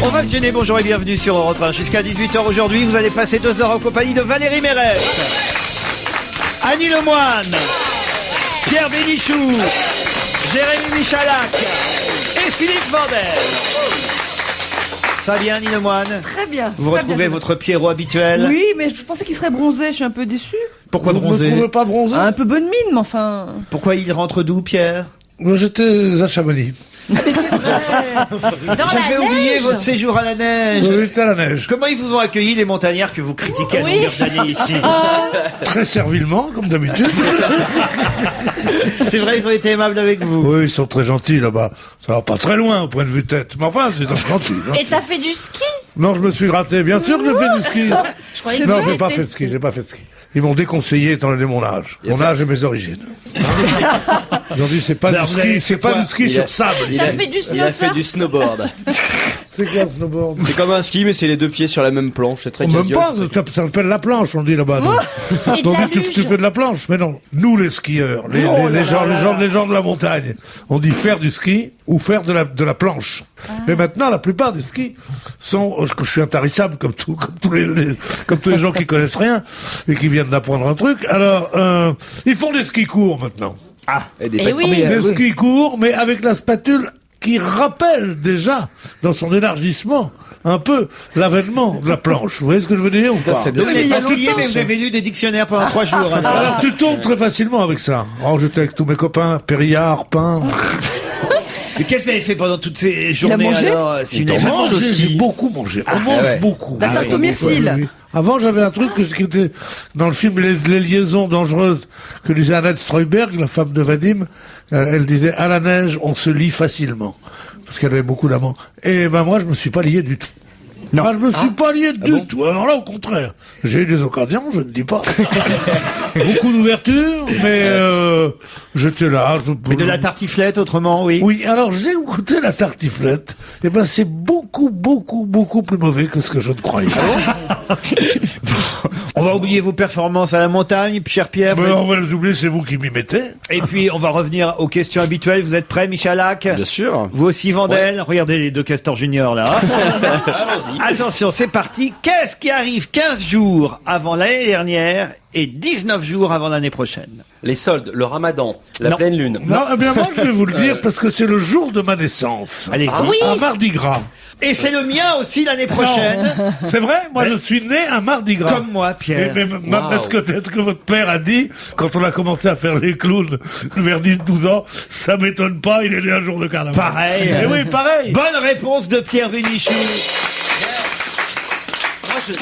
Ovationné, bonjour et bienvenue sur Europe 1. Jusqu'à 18h aujourd'hui, vous allez passer 2 heures en compagnie de Valérie Mérès, Annie Lemoine, Pierre Bénichou, Jérémy Michalak et Philippe Vandel. Ça va bien, Annie Lemoine? Très bien. Vous retrouvez votre Pierrot habituel? Oui, mais je pensais qu'il serait bronzé, je suis un peu déçue. Pourquoi bronzé? Vous ne trouvez pas bronzé? Un peu bonne mine, mais enfin... Pourquoi il rentre d'où, Pierre? Moi, j'étais à Chamonix. Mais c'est vrai. J'avais oublié votre séjour à la neige. Oui, j'étais à la neige. Comment ils vous ont accueilli, les montagnards que vous critiquez à longueur d'année ici? Très servilement, comme d'habitude. C'est vrai, ils ont été aimables avec vous. Oui, ils sont très gentils là-bas. Ça va pas très loin au point de vue tête. Mais enfin, c'est très gentil. Et t'as fait du ski? Non, je me suis gratté. Bien sûr que j'ai fait du ski. Je croyais que Non, vous j'ai pas étiez fait de ski, j'ai pas fait de ski. Ils m'ont déconseillé étant donné mon âge. Mon âge et mes origines. Ils ont dit, c'est pas Alors, du vous avez ski, fait c'est pas quoi? du ski sur sable. T'as fait du Il a fait snowsurf? du snowboard. C'est quoi le snowboard? C'est comme un ski, mais c'est les deux pieds sur la même planche. C'est très Même casual. pas, ça s'appelle la planche, on dit là-bas. Et de On la dit, tu luge. fais de la planche, mais non. Nous, les skieurs, les gens de la montagne, on dit faire du ski ou faire de la planche. Mais maintenant, la plupart des skis sont, je suis intarissable comme tous les gens qui connaissent rien et qui viennent d'apprendre un truc. Alors, ils font des skis courts maintenant. Et des Eh oui. Des skis courts, mais avec la spatule qui rappelle déjà, dans son élargissement, un peu l'avènement de la planche. Vous voyez ce que je veux dire ou pas? Donc, vous n'avez pas skié, mais vous avez lu des dictionnaires pendant 3 jours. Alors tu tombes très facilement avec ça. Oh, j'étais avec tous mes copains, Périllard, Pain. Mais qu'est-ce que vous avez fait pendant toutes ces journées mangé alors? Si vous n'avez pas Mange, mangé au j'ai ski. beaucoup mangé. On mange ouais. beaucoup. La tarte au myrtille. Oui. Avant, j'avais un truc qui était dans le film les liaisons dangereuses que disait Annette Streuberg, la femme de Vadim. Elle disait, à la neige, on se lie facilement. Parce qu'elle avait beaucoup d'amants. Et ben moi, je me suis pas lié du tout. Non. Ah, je me suis pas lié du tout. Alors là, au contraire. J'ai eu des occasions, je ne dis pas. Beaucoup d'ouverture, mais j'étais là. Mais de la tartiflette, autrement, oui. Oui, alors j'ai goûté la tartiflette. Eh ben, c'est beaucoup plus mauvais que ce que je ne croyais. On va oublier vos performances à la montagne, cher Pierre. Mais on va les oublier, c'est vous qui m'y mettez. Et puis, on va revenir aux questions habituelles. Vous êtes prêts, Michalak? Bien sûr. Vous aussi, Vandel? Regardez les deux castors juniors, là. Attention, c'est parti. Qu'est-ce qui arrive 15 jours avant l'année dernière et 19 jours avant l'année prochaine? Les soldes, le ramadan, la Non. pleine lune. Non, eh bien, moi, je vais vous le dire parce que c'est le jour de ma naissance. Allez-y. Oui. Un mardi gras. Et c'est le mien aussi l'année prochaine. C'est vrai? Moi, je suis né un mardi gras. Comme moi, Pierre. Mais est-ce que votre père a dit, quand on a commencé à faire les clowns vers 10-12 ans, ça m'étonne pas, il est né un jour de carnaval. Pareil. Eh oui, pareil. Bonne réponse de Pierre Bénichou.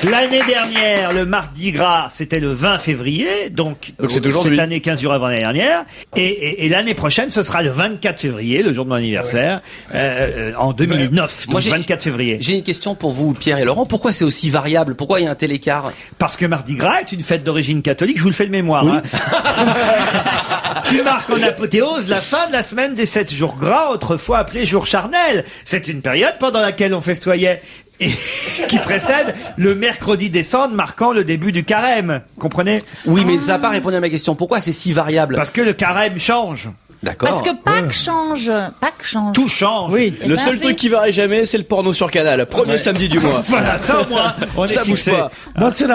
L'année dernière, le Mardi Gras, c'était le 20 février, donc c'est aujourd'hui. cette année 15 jours avant l'année dernière, et l'année prochaine, ce sera le 24 février, le jour de mon anniversaire, en 2009, donc 24 février. J'ai une question pour vous, Pierre et Laurent. Pourquoi c'est aussi variable? Pourquoi il y a un tel écart? Parce que Mardi Gras est une fête d'origine catholique, je vous le fais de mémoire, hein, qui marque en apothéose la fin de la semaine des 7 jours gras, autrefois appelés jours charnels. C'est une période pendant laquelle on festoyait et qui précède le mercredi des cendres marquant le début du carême. Comprenez? Oui, mais ça n'a pas répondu à ma question. Pourquoi c'est si variable? Parce que le carême change. D'accord. Parce que Pâques change. Pâques change. Tout change. Oui. Le ben seul oui. truc qui varie jamais, c'est le porno sur Canal. Premier samedi du mois. Voilà, ça au moins, on Ça est bouge fixé. pas. Moi, c'est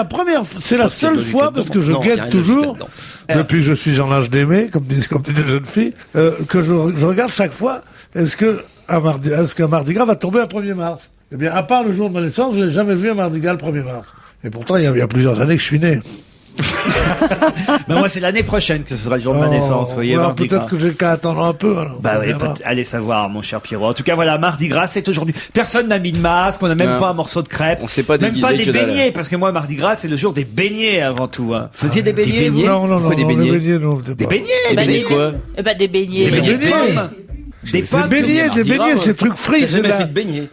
la seule logique fois, là-dedans. parce que je Non, y a rien guette de logique toujours, là-dedans. depuis que je suis en âge d'aimer, comme disent les jeunes filles, que je regarde chaque fois, est-ce qu'un Mardi Gras va tomber un 1er mars? Eh bien, à part le jour de ma naissance, je n'ai jamais vu un Mardi Gras le 1er mars. Et pourtant, il y a plusieurs années que je suis né. Ben moi, c'est l'année prochaine que ce sera le jour de ma naissance, vous voyez, alors Mardi Gras. peut-être que j'ai qu'à attendre un peu, alors. Bah On oui, verra. allez savoir, mon cher Pierrot. En tout cas, voilà, Mardi Gras, c'est aujourd'hui. Personne n'a mis de masque, on n'a même Non. pas un morceau de crêpe. On s'est pas même déguisé pas des que dalle. beignets, parce que moi, Mardi Gras, c'est le jour des beignets avant tout. Hein. Faisiez des beignets, vous? Non, Pourquoi des les beignets beignets, non, peut-être Des pas. beignets, Eh ben, des beignets. quoi Eh ben, des beignets. Des beignets de beignets. pommes. Des Des pommes. beignets, c'est trucs frits, J'ai c'est jamais là. fait de beignets.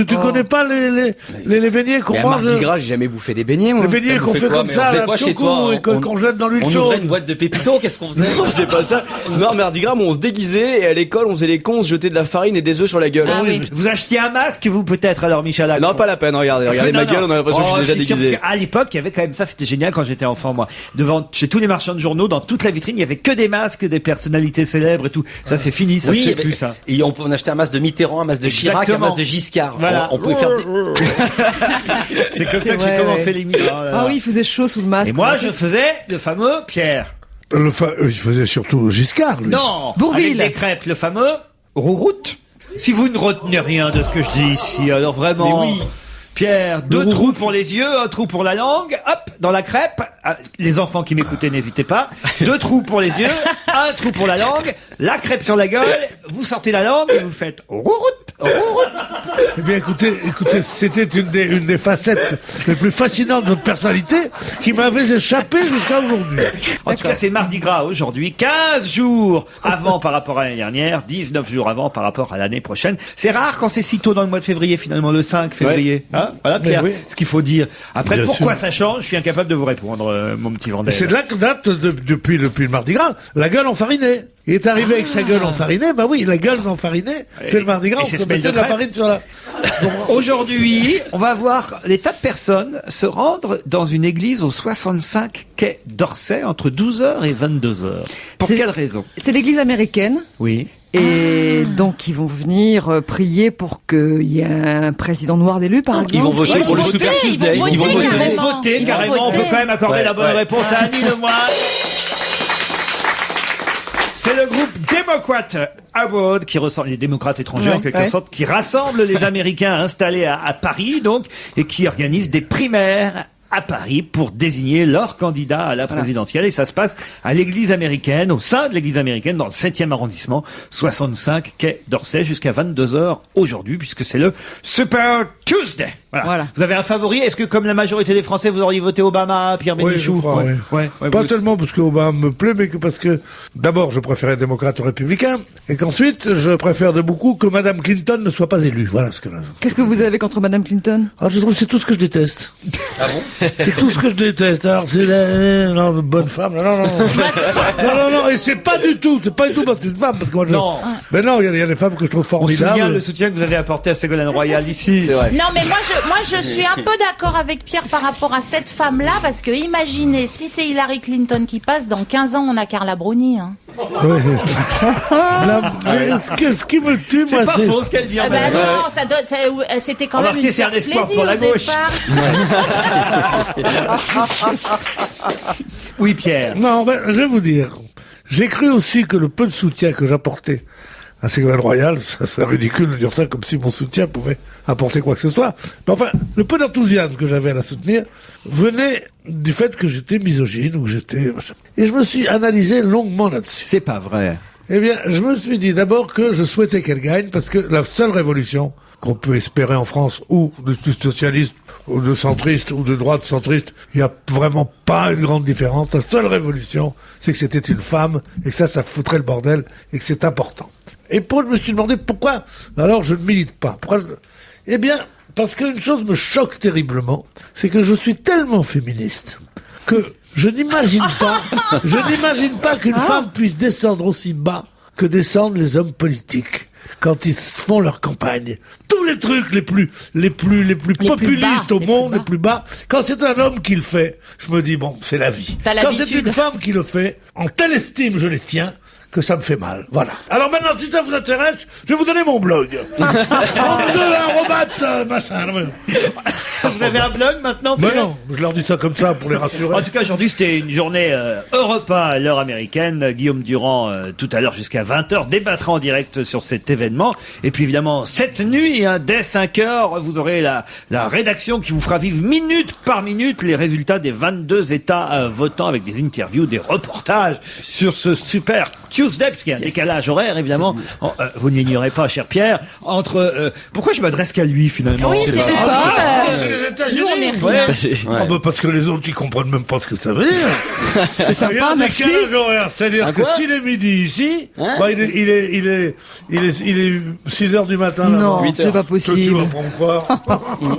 Tu connais pas les beignets qu'on Mais à mange? Mardi Gras, j'ai jamais bouffé des beignets, moi. Les beignets qu'on On fait quoi, comme mais ça, on faisait à la quoi chez choco, toi? et qu'on jette dans l'huile On chaude. ouvrait une boîte de pépito, qu'est-ce qu'on faisait? Non, c'est pas ça. Non, Mardi Gras, on se déguisait et à l'école, on faisait les cons, on se jetait de la farine et des œufs sur la gueule. Ah oui. Vous achetiez un masque, vous, peut-être, alors, Michalak? Non, pas la peine, regardez Non, ma non. gueule, on a l'impression que je suis déjà sûr, déguisé. parce qu'à l'époque, il y avait quand même ça, c'était génial quand j'étais enfant, moi. Chez tous les marchands de journaux, dans toute la vitrine, il y avait que des masques des personnalités célèbres et tout. Ça, c'est fini, ça, je sais plus ça. Et on achetait un masque de Mitterrand, un masque de Chirac, Exactement. un masque de Giscard. Voilà. On pouvait faire des... C'est comme ça que j'ai Ouais, commencé ouais. l'émission. Ah oui, il faisait chaud sous le masque. Et moi, je faisais le fameux Pierre. Il faisait surtout Giscard, lui. Non, Bourvil. avec des crêpes, le fameux rouroute. Si vous ne retenez rien de ce que je dis ici, alors vraiment... Mais oui. Pierre, 2 trous pour les yeux, 1 trou pour la langue, hop, dans la crêpe. Ah, les enfants qui m'écoutaient, n'hésitez pas. 2 trous pour les yeux, 1 trou pour la langue, la crêpe sur la gueule, vous sortez la langue et vous faites rouroute, rouroute. Eh bien, écoutez, c'était une des facettes les plus fascinantes de votre personnalité qui m'avait échappé jusqu'à aujourd'hui. En tout cas, c'est Mardi Gras aujourd'hui, 15 jours avant par rapport à l'année dernière, 19 jours avant par rapport à l'année prochaine. C'est rare quand c'est si tôt dans le mois de février, finalement, le 5 février. Hein, voilà, Pierre, Mais oui. ce qu'il faut dire. Après, Bien pourquoi sûr. ça change, je suis incapable de vous répondre, mon petit Vendel. C'est de là que date, depuis le Mardi Gras, la gueule enfarinée. Il est arrivé avec sa gueule enfarinée, bah oui, la gueule enfarinée, c'est le Mardi Gras, et on c'est se semelle mettait de de la crêpe. farine sur la... Aujourd'hui, on va voir des tas de personnes se rendre dans une église au 65 quai d'Orsay entre 12h et 22h. Pour C'est- quelle raison? C'est l'église américaine. Oui. Et donc, ils vont venir prier pour qu'il y ait un président noir d'élu, par exemple. Ils vont voter Ils pour vont le voter, Super ils Tuesday. vont Ils vont voter, voter. carrément. Voter, Ils vont carrément, on peut voter. quand même accorder Ouais, la bonne ouais. réponse à Annie Lemoine. C'est le groupe Democrat Abroad qui ressemble, les démocrates étrangers Ouais, en quelque ouais. sorte, qui rassemble les Américains installés à Paris, donc, et qui organise des primaires à Paris pour désigner leur candidat à la présidentielle. Et ça se passe à l'église américaine, au sein de l'église américaine, dans le 7e arrondissement, 65 quai d'Orsay, jusqu'à 22h aujourd'hui, puisque c'est le Super Tuesday. Voilà. Vous avez un favori? Est-ce que, comme la majorité des Français, vous auriez voté Obama, Pierre Oui, je Bénichou? crois, oui. Ouais, Pas vous- tellement parce que Obama me plaît, mais que parce que, d'abord, je préférais démocrate aux républicains, et qu'ensuite, je préfère de beaucoup que Madame Clinton ne soit pas élue. Voilà ce que... Qu'est-ce que vous avez contre Madame Clinton? Alors, je trouve que c'est tout ce que je déteste. Ah bon? C'est tout ce que je déteste. Alors, c'est la bonne femme. Non, et c'est pas du tout parce que c'est une femme. Parce que moi, Non. Mais non, il y a des femmes que je trouve On se souvient formidables. le soutien que vous avez apporté à Ségolène Royal ici. C'est vrai. Non, mais moi, je suis un peu d'accord avec Pierre par rapport à cette femme-là, parce que imaginez, si c'est Hillary Clinton qui passe, dans 15 ans, on a Carla Bruni. Hein. Oui. Ce qui me tue, C'est moi, pas c'est... faux ce qu'elle dit en Ah même bah temps. non, c'était quand même Remarquez, une c'est un first espoir lady pour la au gauche. départ. Oui, Pierre. Non, ben, je vais vous dire. J'ai cru aussi que le peu de soutien que j'apportais à Ségolène Royal, ça serait ridicule de dire ça comme si mon soutien pouvait apporter quoi que ce soit. Mais enfin, le peu d'enthousiasme que j'avais à la soutenir venait du fait que j'étais misogyne ou que j'étais... Et je me suis analysé longuement là-dessus. C'est pas vrai. Eh bien, je me suis dit d'abord que je souhaitais qu'elle gagne parce que la seule révolution qu'on peut espérer en France, ou de socialiste, ou de centriste, ou de droite centriste, il n'y a vraiment pas une grande différence. La seule révolution, c'est que c'était une femme, et que ça foutrait le bordel, et que c'est important. Et je me suis demandé pourquoi, alors je ne milite pas. Eh bien, parce qu'une chose me choque terriblement, c'est que je suis tellement féministe que je n'imagine pas qu'une femme puisse descendre aussi bas que descendent les hommes politiques quand ils font leur campagne. Tous les trucs les plus populistes au monde, les plus bas. Quand c'est un homme qui le fait, je me dis bon, c'est la vie. T'as Quand c'est l'habitude. une femme qui le fait, en telle estime je les tiens que ça me fait mal. Voilà. Alors maintenant, si ça vous intéresse, je vais vous donner mon blog. Machin. Vous avez un blog maintenant, Mais Pierre? non, je leur dis ça comme ça pour les rassurer. En tout cas, aujourd'hui, c'était une journée Europe 1 à l'heure américaine. Guillaume Durand, tout à l'heure jusqu'à 20h, débattra en direct sur cet événement. Et puis évidemment, cette nuit, hein, dès 5h, vous aurez la rédaction qui vous fera vivre minute par minute les résultats des 22 États votants avec des interviews, des reportages sur ce super Tuesday, parce qu'il y a un décalage horaire, évidemment. Vous ne l'ignorez pas, cher Pierre, entre... pourquoi je m'adresse qu'à lui, finalement? Oui, c'est pas, C'est les États-Unis. Nous, on est Ouais. rien. Ah bah parce que les autres ils comprennent même pas ce que ça veut dire. C'est sympa, Il y a un merci. décalage horaire, c'est-à-dire que s'il est midi ici, bah il est 6h du matin là. Non, 8 c'est pas Tu possible. vas pas me croire.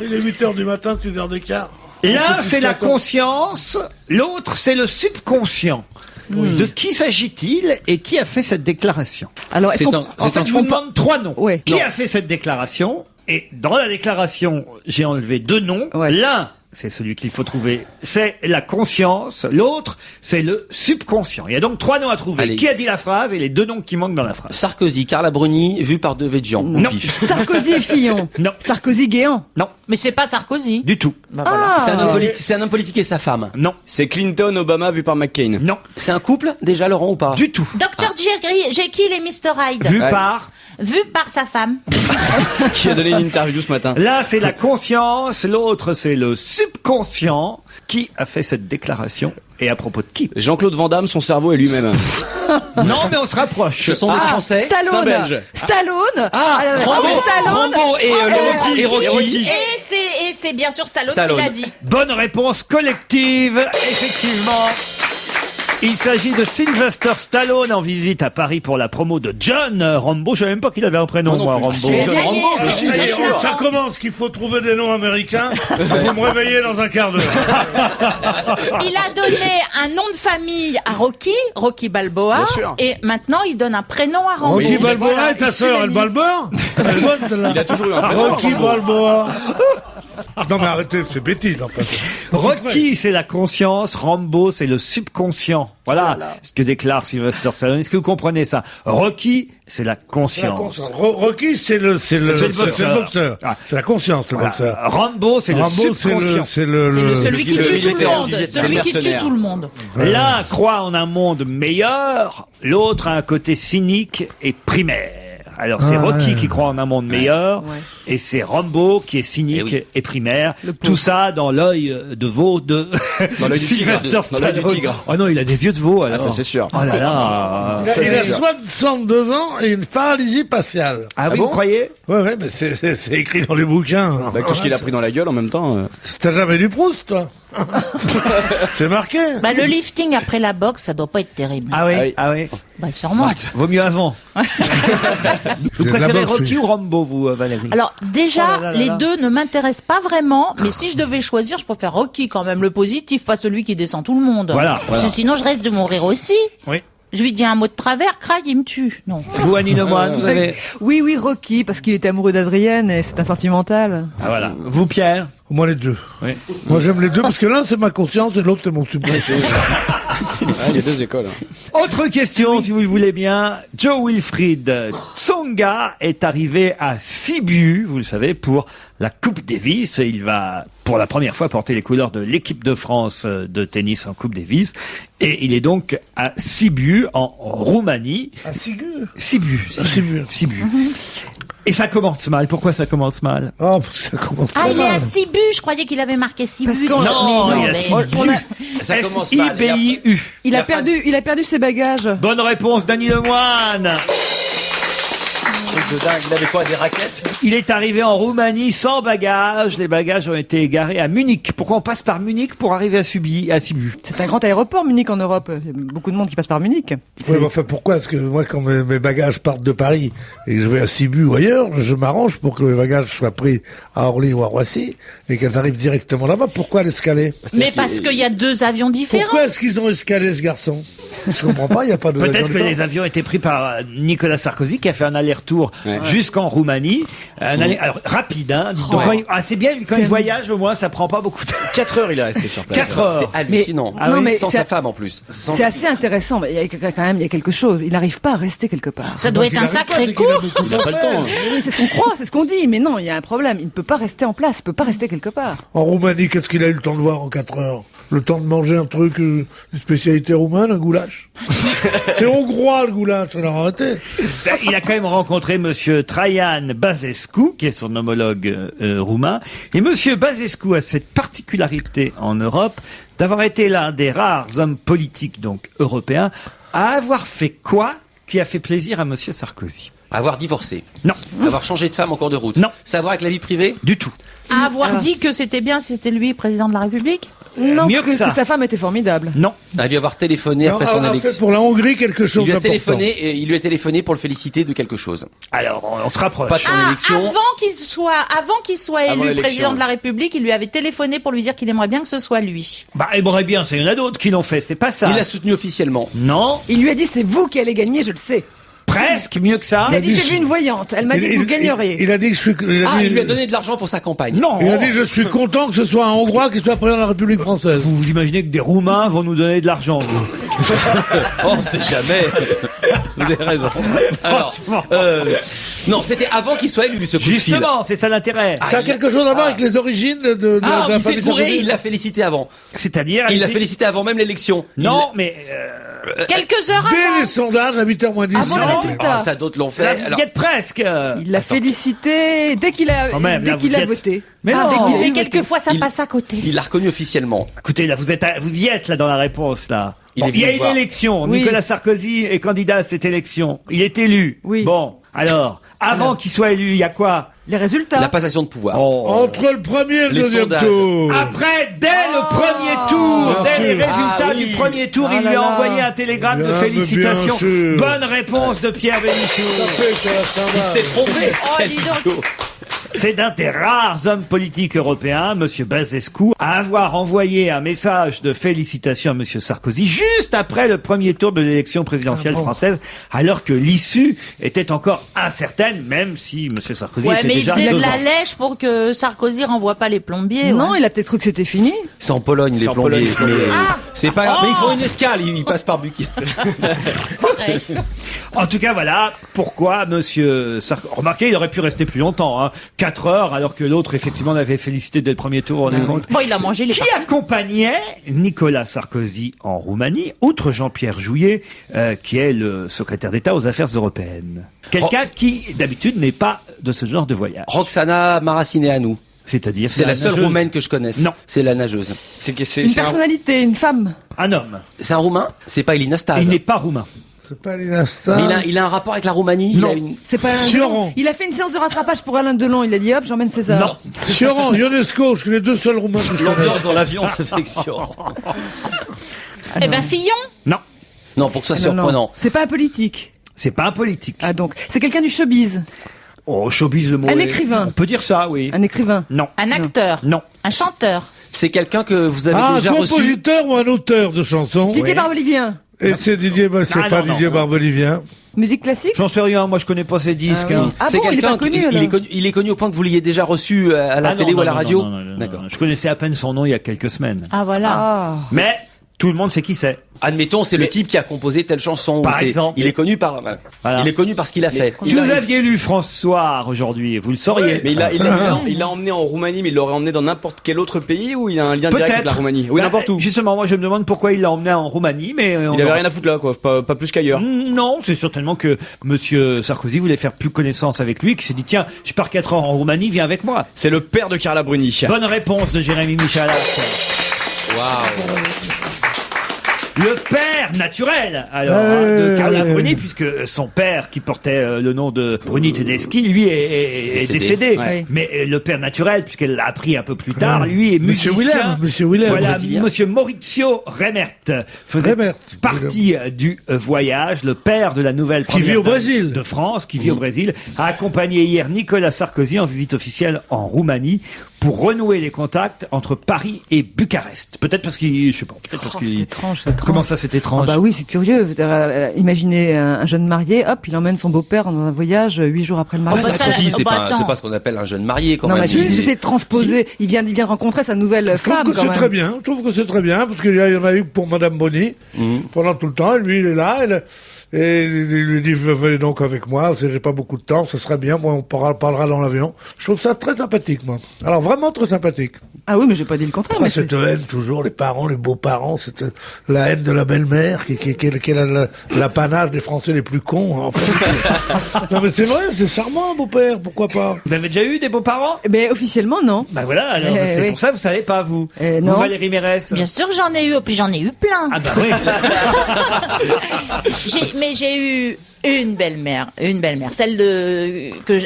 Il est 8h du matin, 6h d'écart. L'un, c'est la conscience, l'autre, c'est le subconscient. De qui s'agit-il et qui a fait cette déclaration? Alors, est-ce C'est qu'on... un- En fait, je vous demande 3 noms. Ouais. Qui Non. a fait cette déclaration? Et dans la déclaration, j'ai enlevé 2 noms. Ouais. L'un, c'est celui qu'il faut trouver. C'est la conscience. L'autre, c'est le subconscient. Il y a donc 3 noms à trouver. Allez. Qui a dit la phrase et les 2 noms qui manquent dans la phrase? Sarkozy, Carla Bruni, vu par Devedjian. Non. Sarkozy et Fillon. Non. Sarkozy Guéant. Non, Mais c'est pas Sarkozy. du tout. Ah, C'est un homme politique et sa femme. Non, C'est Clinton, Obama vu par McCain. non, C'est un couple, déjà, Laurent, ou pas? du tout. Dr Jekyll et Mr Hyde. Vu Ouais. par... Vu par sa femme. Qui a donné une interview ce matin. Là, c'est la conscience, l'autre, c'est le subconscient. Qui a fait cette déclaration et à propos de qui? Jean-Claude Van Damme, son cerveau et lui-même. Non, mais on se rapproche. Ce sont des Français. C'est un Stallone. Belge. Stallone. Ah, Rambo et Rocky. Et c'est bien sûr Stallone qui Stallone. l'a dit. Bonne réponse collective, effectivement. Il s'agit de Sylvester Stallone en visite à Paris pour la promo de John Rambo. Je savais même pas qu'il avait un prénom, Moi non moi, plus. Rambo. C'est John Ça y est. Rambo. Ah, ça y est, ça commence qu'il faut trouver des noms américains. Vous me réveillez dans un quart d'heure. Il a donné un nom de famille à Rocky Balboa. Bien sûr. Et maintenant, il donne un prénom à Rambo. Rocky Balboa Voilà, et ta il sœur, elle s'humanise. balbeure? Elle est bonne, celle-là. Il a toujours eu un prénom. Rocky Balboa. Non mais arrêtez, c'est bêtise en fait. Rocky, c'est la conscience. Rambo, c'est le subconscient. Voilà ce que déclare Sylvester Stallone. Est-ce que vous comprenez ça? Rocky, c'est la C'est la conscience. conscience. Rocky, c'est le boxeur. Ah. C'est la conscience, le Voilà. boxeur. Rambo, c'est le Rambo, subconscient. c'est le Celui qui le tue tout le militaire, monde. le Celui qui tue mercenaire. tout le monde. L'un croit en un monde meilleur, l'autre a un côté cynique et primaire. Alors c'est Ah, Rocky ouais. qui croit en un monde meilleur, et c'est Rambo qui est cynique Eh oui. et primaire. Tout ça dans l'œil de veau de Dans l'œil du tigre, Sylvester dans l'œil du Stallone. tigre. Oh non, il a des yeux de veau. Alors. Ah, ça c'est sûr. Oh là là. Il a, Ça, il a c'est sûr. 62 ans et une paralysie faciale. Ah oui, bon vous croyez? Ouais, mais c'est écrit dans les bouquins. Bah, tout ce qu'il a pris dans la gueule en même temps. T'as jamais lu Proust, toi? C'est marqué. Bah, le lifting après la boxe, ça doit pas être terrible. Ah oui, Ah oui. ah oui. Bah, sûrement. Vaut mieux avant. Vous C'est de la préférez boxe, Rocky oui. ou Rambo, vous, Valérie? Alors, déjà, Oh là là les là. deux ne m'intéressent pas vraiment, mais si je devais choisir, je préfère Rocky quand même, le positif, pas celui qui descend tout le monde. Voilà. Parce que sinon, je reste de mourir aussi. Oui. Je lui dis un mot de travers, crac, il me tue. Non. Vous, Annie Lemoine, vous avez... Oui, Rocky, parce qu'il était amoureux d'Adrienne et c'est un sentimental. Ah voilà. Vous, Pierre? Moi, les deux. Oui. Moi, j'aime les deux parce que l'un, c'est ma conscience et l'autre, c'est mon subconscient. Il y a deux écoles. Autre question, si vous le voulez bien. Joe Wilfried Tsonga est arrivé à Sibiu, vous le savez, pour la Coupe Davis. Il va, pour la première fois, porter les couleurs de l'équipe de France de tennis en Coupe Davis. Et il est donc à Sibiu, en Roumanie. Ah, Sigur. Sibiu. Sibiu. Sibiu. Et ça commence mal. Pourquoi ça commence mal? Oh, ça commence Ah, très il est mal. à 6 buts, je croyais qu'il avait marqué 6 Parce buts. qu'on- Non, il y a mais- 6 Ça commence mal. S-I-B-I-U. Il a perdu ses bagages. Bonne réponse, Dany Lemoine. Truc de dingue. Il avait quoi, des raquettes? Il est arrivé en Roumanie sans bagages. Les bagages ont été égarés à Munich. Pourquoi on passe par Munich pour arriver à Sibiu? C'est un grand aéroport, Munich, en Europe. Il y a beaucoup de monde qui passe par Munich. Oui, mais enfin, pourquoi? Parce que moi, quand mes bagages partent de Paris et que je vais à Sibiu ou ailleurs, je m'arrange pour que mes bagages soient pris à Orly ou à Roissy et qu'elles arrivent directement là-bas. Pourquoi l'escaler? Mais parce qu'il y a deux avions différents. Pourquoi est-ce qu'ils ont escalé ce garçon? Je comprends pas, il n'y a pas de... Peut-être que les avions étaient pris par Nicolas Sarkozy qui a fait un aller-retour jusqu'en Roumanie. Alors, rapide, hein. Dites donc, c'est bien, quand il voyage, au moins, ça prend pas beaucoup de temps. 4 heures il est resté sur place. 4 heures. C'est hallucinant. Mais- non, mais sans c'est- sa femme en plus. Sans- C'est assez intéressant, mais il y a quand même, il y a quelque chose. Il n'arrive pas à rester quelque part. Ça doit être un sacré coup. Il n'a pas le temps. Oui, c'est ce qu'on croit, c'est ce qu'on dit, mais non, il y a un problème. Il ne peut pas rester en place, il ne peut pas rester quelque part. En Roumanie, qu'est-ce qu'il a eu le temps de voir en 4 heures? Le temps de manger un truc, une spécialité roumaine, un goulash? C'est hongrois, le goulash, alors arrêtez. Ben, il a quand même rencontré monsieur Traian Băsescu, qui est son homologue roumain. Et monsieur Băsescu a cette particularité en Europe d'avoir été l'un des rares hommes politiques, donc européens, à avoir fait quoi qui a fait plaisir à monsieur Sarkozy? Avoir divorcé. Non, Avoir changé de femme en cours de route. Non. Savoir avec la vie privée. du tout. À avoir dit que c'était bien, c'était lui, président de la République. Non, mieux que ça. sa femme était formidable. Non. À lui avoir téléphoné après son On a fait élection. pour la Hongrie quelque Il chose lui a d'important. téléphoné et il lui a téléphoné pour le féliciter de quelque chose. Alors, on se rapproche. Pas de son élection. Avant qu'il soit Avant élu l'élection, président de ouais. la République, il lui avait téléphoné pour lui dire qu'il aimerait bien que ce soit lui. Bah, aimerait bien, il y en a d'autres qui l'ont fait, c'est pas ça. Il l'a soutenu officiellement. Non, Il lui a dit, c'est vous qui allez gagner, je le sais. Presque, mieux que ça. Il a dit j'ai vu une voyante. Elle m'a dit que vous gagneriez. Il a dit que je suis. Il lui a donné de l'argent pour sa campagne. Non. Il a dit je suis content que ce soit un Hongrois qui soit président de la République française. Vous vous imaginez que des Roumains vont nous donner de l'argent, vous? Oh, on sait jamais. Vous avez raison. Alors, non, c'était avant qu'il soit élu, ce coup de fil. Justement, c'est ça l'intérêt. Ça a quelque chose à voir avec les origines de la il s'est famille gouré, Sarkozy. il l'a félicité avant. C'est-à-dire... Il l'a félicité avant même l'élection. Non, mais... Quelques heures Dès avant. les sondages, à 8h moins 10. Avant le résultat. Ah, ça, d'autres l'ont fait. là, vous y êtes presque. Il l'a félicité dès qu'il a, Quand même, là, dès qu'il vous a êtes- voté. Mais Ah, non. dès qu'il a Mais eu voté. quelquefois, ça Il- passe à côté. Il l'a reconnu officiellement. Écoutez, là, vous y êtes, là, dans la réponse, là. Il est Il y a venu une voir. élection. Oui. Nicolas Sarkozy est candidat à cette élection. Il est élu. Oui. Bon, alors, avant qu'il soit élu, il y a quoi? Les résultats. La passation de pouvoir. Entre le premier et le Les deuxième sondages. tour. Après, dès le premier tour, dès les résultats Ah oui. du premier tour, il Ah lui là a là. envoyé un télégramme de Bien, mais bien félicitations. sûr. Bonne réponse de Pierre Bénichou. Il s'était trompé. Oh, dis donc. C'est d'un des rares hommes politiques européens, Monsieur Basescu, à avoir envoyé un message de félicitations à Monsieur Sarkozy juste après le premier tour de l'élection présidentielle française, alors que l'issue était encore incertaine, même si Monsieur Sarkozy Ouais, était mais il déjà faisait de devant. la lèche pour que Sarkozy renvoie pas les plombiers. Non, ouais. il a peut-être cru que c'était fini. C'est en Pologne, les C'est en plombiers. Pologne. Mais Ah. c'est pas grave. Mais ils font une escale, ils passent par Buc. Ouais. En tout cas, voilà pourquoi Monsieur Sarkozy... Remarquez, il aurait pu rester plus longtemps, hein, 4 heures, alors que l'autre, effectivement, l'avait félicité dès le premier tour. On est compte. Bon, il a mangé les Qui parties. accompagnait Nicolas Sarkozy en Roumanie, outre Jean-Pierre Jouyet, qui est le secrétaire d'État aux affaires européennes. Quelqu'un qui, d'habitude, n'est pas de ce genre de voyage. Roxana Maracineanu. C'est-à-dire... C'est la seule nageuse. roumaine que je connaisse. Non. C'est la nageuse. Une personnalité, une femme. Un homme. C'est un roumain. C'est pas Elina Staz. Il n'est pas roumain. C'est pas l'instant. Mais il a un rapport avec la Roumanie. Non. Il a une- C'est pas Alain Sioran. Delon. Il a fait une séance de rattrapage pour Alain Delon. Il a dit hop, j'emmène César. Non. Sioran, Ionesco, je connais 2 seuls Roumains que je connais. L'ambiance dans l'avion, affection. Eh ben, Fillon. Non. Non, pour que ce soit Non, non. surprenant. C'est pas un politique. C'est pas un politique. Ah donc, c'est quelqu'un du showbiz. Oh, showbiz, le mot Un est- écrivain. On peut dire ça, oui. Un écrivain. Non. Un acteur. Non. Un chanteur. C'est quelqu'un que vous avez Ah, un déjà reçu. compositeur ou un auteur de chansons. Didier Barbelivien. Et c'est Didier, c'est Ah, pas non, Didier non. Barbelivien. Musique classique. J'en sais rien, moi je connais pas ces disques. hein. Ah C'est bon, il est quelqu'un pas connu, il alors. est connu. Il est connu au point que vous l'ayez déjà reçu à la Ah, télé non, ou à non, la non, radio. non, non, non, non. D'accord. Je connaissais à peine son nom il y a quelques semaines. Ah, voilà. Ah. Mais tout le monde sait qui c'est. Admettons, c'est le type qui a composé telle chanson. Par ou c'est- exemple. Il est connu par. Voilà. Voilà. Il est connu par ce qu'il a fait. Si vous aviez lu François aujourd'hui, vous le sauriez. Mais il l'a emmené en Roumanie, mais il l'aurait emmené dans n'importe quel autre pays où il y a un lien direct avec la Roumanie. Oui, Bah, n'importe où. Justement, moi je me demande pourquoi il l'a emmené en Roumanie, mais Il avait rien à foutre là, quoi. Pas plus qu'ailleurs. Non, c'est certainement que Monsieur Sarkozy voulait faire plus connaissance avec lui, qui s'est dit tiens, je pars 4 heures en Roumanie, viens avec moi. C'est le père de Carla Bruni. Bonne réponse de Jérémy Michalak. Le père naturel, alors, de Carla Bruni, puisque son père, qui portait le nom de Bruni Tedeschi, lui est décédé. Ouais. Mais le père naturel, puisqu'elle l'a appris un peu plus tard, lui est Monsieur musicien. Monsieur Willem. Voilà, Brésilien. Monsieur Maurizio Remert faisait Remert. partie du voyage, le père de la nouvelle Qui vit première au dame Brésil. de France, qui vit au Brésil, a accompagné hier Nicolas Sarkozy en visite officielle en Roumanie pour renouer les contacts entre Paris et Bucarest. Peut-être parce qu'il, je sais pas, peut-être parce Oh, qu'il... c'est étrange, c'est étrange. Comment ça, c'est étrange? Ah bah oui, c'est curieux. Imaginez un jeune marié, hop, il emmène son beau-père dans un voyage 8 jours après le Ah, mariage. bah, ça, Sarkozy, c'est bah, pas, attends. c'est pas ce qu'on appelle un jeune marié quand Non, même. mais j'essaie de transposer. Il vient de rencontrer sa nouvelle Je trouve femme, que quand c'est même. très bien. Je trouve que c'est très bien parce qu'il y en a eu pour Madame Bonny pendant tout le temps. Et lui, il est là. Et il lui dit venez donc avec moi. J'ai pas beaucoup de temps. Ce serait bien. Moi, on parlera dans l'avion. Je trouve ça très sympathique, moi. Alors vraiment très sympathique. Ah oui, mais j'ai pas dit le contraire. Après, Mais cette haine toujours, les parents, les beaux-parents, cette la haine de la belle-mère qui est l'apanage des Français les plus cons. En fait. Non mais c'est vrai, c'est charmant, beau-père. Pourquoi pas? Vous avez déjà eu des beaux-parents? Eh ben, officiellement, non. Bah voilà, alors c'est oui. pour ça, vous savez pas, vous. Non. Vous, Valérie Mérès? Bien sûr que j'en ai eu, puis j'en ai eu plein. Ah bah oui. Mais j'ai eu une belle-mère, celle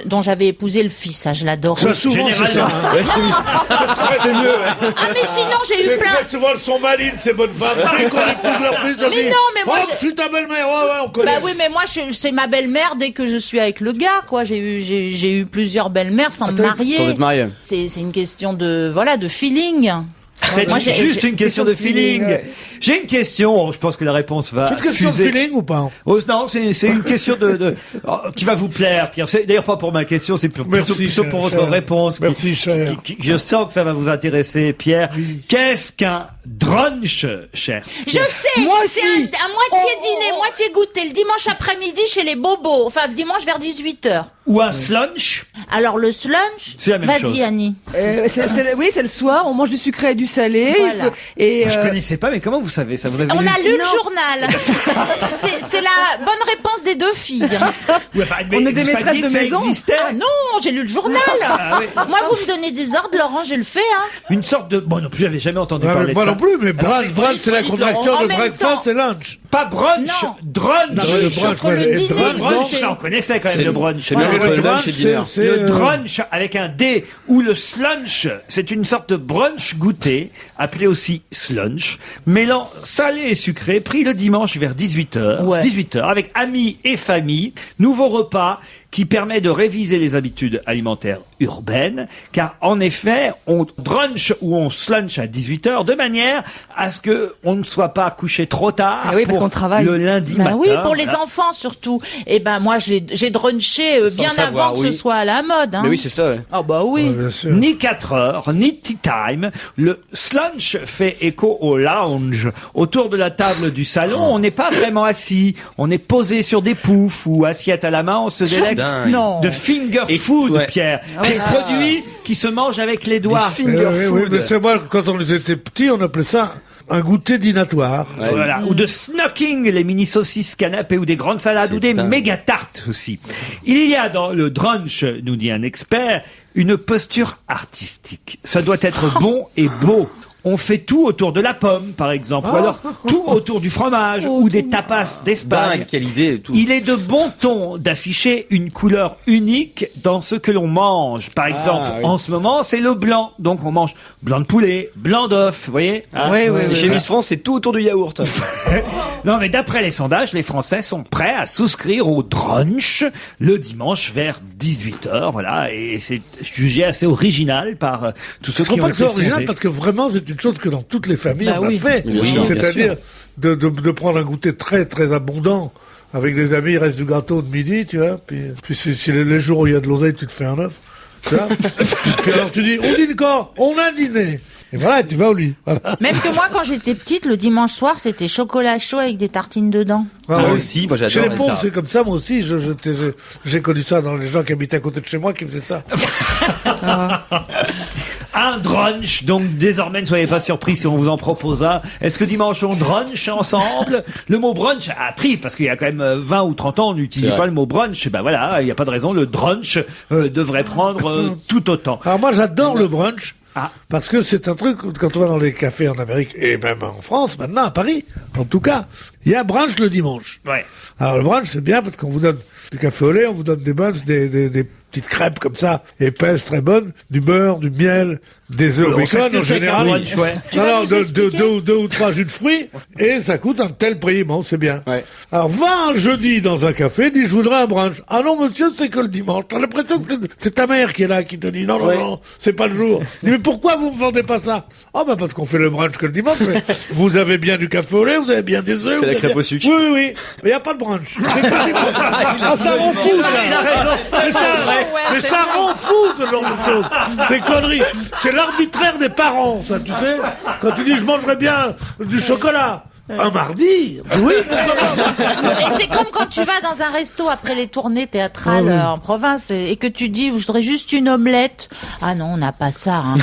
dont j'avais épousé le fils. Ça, je l'adore. Ça souvent, c'est ça. Généralement. Hein. C'est mieux, ouais. Ah, mais sinon, j'ai eu C'est plein. très souvent, elles sont malines, ces bonnes femmes. Dès qu'on épouse leur fils, Mais non, mais moi, je suis ta belle-mère, ouais, on connaît. Bah oui, mais moi, c'est ma belle-mère dès que je suis avec le gars, quoi. J'ai eu plusieurs belles-mères sans me marier. Sans être marié. C'est une question de feeling. C'est Moi, j'ai- juste j'ai- une question de feeling. ouais. J'ai une question, je pense que la réponse va C'est une question de fuser. feeling ou pas? Oh, non, c'est une question qui va vous plaire, Pierre. C'est d'ailleurs pas pour ma question, c'est Merci, plutôt pour cher, votre cher. réponse. Merci, cher. Je sens que ça va vous intéresser, Pierre. Qu'est-ce qu'un drunch, cher Je sais, Moi c'est aussi. un moitié dîner, moitié goûter, le dimanche après-midi chez les bobos, enfin dimanche vers 18h. Ou un slunch? Alors le slunch, C'est la même chose. vas-y Annie. Oui, c'est le soir, on mange du sucré et du salé. Voilà. Et, Je connaissais pas, mais comment vous savez ça? Vous avez On lu a lu le Non. journal. C'est la bonne réponse des deux filles. Ouais, bah, mais On est des vous maîtresses saviez de que ça maison. existait Ah non, j'ai lu le journal. Ah oui. Moi, vous me donnez des ordres, Laurent, je le fais. Hein. Une sorte de... Bon, non plus, j'avais jamais entendu Ouais, parler mais de moi ça. non plus, mais Alors, brunch, c'est la dites, contraction Laurent. de En même breakfast temps. et lunch. Pas brunch, Non. drunch. Non, mais le brunch, entre le ouais, et dîner Le drunch, brunch, non. ça on connaissait quand même C'est- le brunch. c'est bien Mais entre le le lunch brunch, et le dîner. c'est, Le drunch avec un D ou le slunch, c'est une sorte de brunch goûter, appelé aussi slunch, mêlant salé et sucré, pris le dimanche vers 18h, Ouais. 18h, avec amis et famille, nouveau repas qui permet de réviser les habitudes alimentaires urbaines, car en effet, on drunch ou on slunch à 18h de manière à ce que on ne soit pas couché trop tard Ah oui, parce pour qu'on travaille. le lundi Bah matin. oui, pour les Voilà. enfants surtout. Et ben moi, j'ai drunché bien le savoir, avant que oui. ce soit à la mode. Hein. Mais oui, c'est ça, ouais. Ah bah oui. Ouais, bien sûr. Ni 4 heures, ni tea time. Le slunch fait écho au lounge. Autour de la table du salon, on n'est pas vraiment assis. On est posé sur des poufs ou assiette à la main. On se délecte dingue. Non. de finger Et- food, ouais. Pierre. Des produits qui se mangent avec les doigts. Oui, mais c'est moi, quand on était petits, on appelait ça un goûter dînatoire. Ouais. Voilà. Ou de snacking, les mini saucisses canapés ou des grandes salades ou des dingue. méga tartes aussi. Il y a dans le drunch, nous dit un expert, une posture artistique. Ça doit être bon et beau. On fait tout autour de la pomme, par exemple, ou alors tout autour du fromage ou des tapas d'Espagne. Dingue, quelle idée, tout. Il est de bon ton d'afficher une couleur unique dans ce que l'on mange. Par exemple, oui. en ce moment, c'est le blanc. Donc, on mange blanc de poulet, blanc d'œuf, vous voyez hein Oui, oui, Et oui. chez Miss France, c'est tout autour du yaourt. Non, mais d'après les sondages, les Français sont prêts à souscrire au drunch le dimanche vers 18h. Voilà, et c'est jugé assez original par tous ceux Je crois qui ont pas que été c'est original sondés. parce que vraiment c'est une chose que dans toutes les familles Bah on oui. a fait. Bien sûr, bien C'est-à-dire de prendre un goûter très très abondant avec des amis, il reste du gâteau de midi, tu vois. Puis si les jours où il y a de l'oseille, tu te fais un œuf. Tu vois. Puis alors tu dis, on dîne quand? On a dîné. Et voilà, tu vas au lit. Voilà. Même que moi, quand j'étais petite, le dimanche soir, c'était chocolat chaud avec des tartines dedans. Ah, Moi oui. aussi, moi Chez j'adore les pauvres, ça. c'est comme ça, moi aussi. J'ai connu ça dans les gens qui habitaient à côté de chez moi qui faisaient ça. Un drunch, donc désormais ne soyez pas surpris si on vous en propose un. Est-ce que dimanche on drunch ensemble? Le mot brunch a pris parce qu'il y a quand même 20 ou 30 ans on n'utilisait C'est pas vrai. le mot brunch. Ben voilà, il n'y a pas de raison, le drunch devrait prendre tout autant. Alors moi, j'adore le brunch. Ah. Parce que c'est un truc, quand on va dans les cafés en Amérique, et même en France, maintenant, à Paris, en tout cas, il y a brunch le dimanche. Ouais. Alors le brunch, c'est bien parce qu'on vous donne du café au lait, on vous donne des buns, des petites crêpes comme ça, épaisses, très bonnes, du beurre, du miel, des œufs au On sait ce bacon que en c'est qu'un général. brunch, ouais. Tu vas Alors nous deux expliquer ou trois jus de fruits, et ça coûte un tel prix, bon, c'est bien. Ouais. Alors va un jeudi dans un café, dis je voudrais un brunch. Ah non monsieur, c'est que le dimanche. T'as l'impression que c'est ta mère qui est là, qui te dit non, non, Ouais. non, c'est pas le jour. Dis, mais pourquoi vous me vendez pas ça? Ah bah parce qu'on fait le brunch que le dimanche, mais vous avez bien du café au lait, vous avez bien des œufs. C'est vous la avez crêpe bien- au sucre. Oui, oui, oui. Mais y a pas de brunch. C'est pas du brunch. Ah, ça rend fou, ça. Mais ça rend fou, ce genre de choses. C'est conneries. C'est l'arbitraire des parents, ça, tu sais. Quand tu dis je mangerais bien du chocolat. Un mardi? Oui, pourquoi pas? Et c'est comme quand tu vas dans un resto après les tournées théâtrales en province et que tu dis, je voudrais juste une omelette. Ah non, on n'a pas ça. Hein.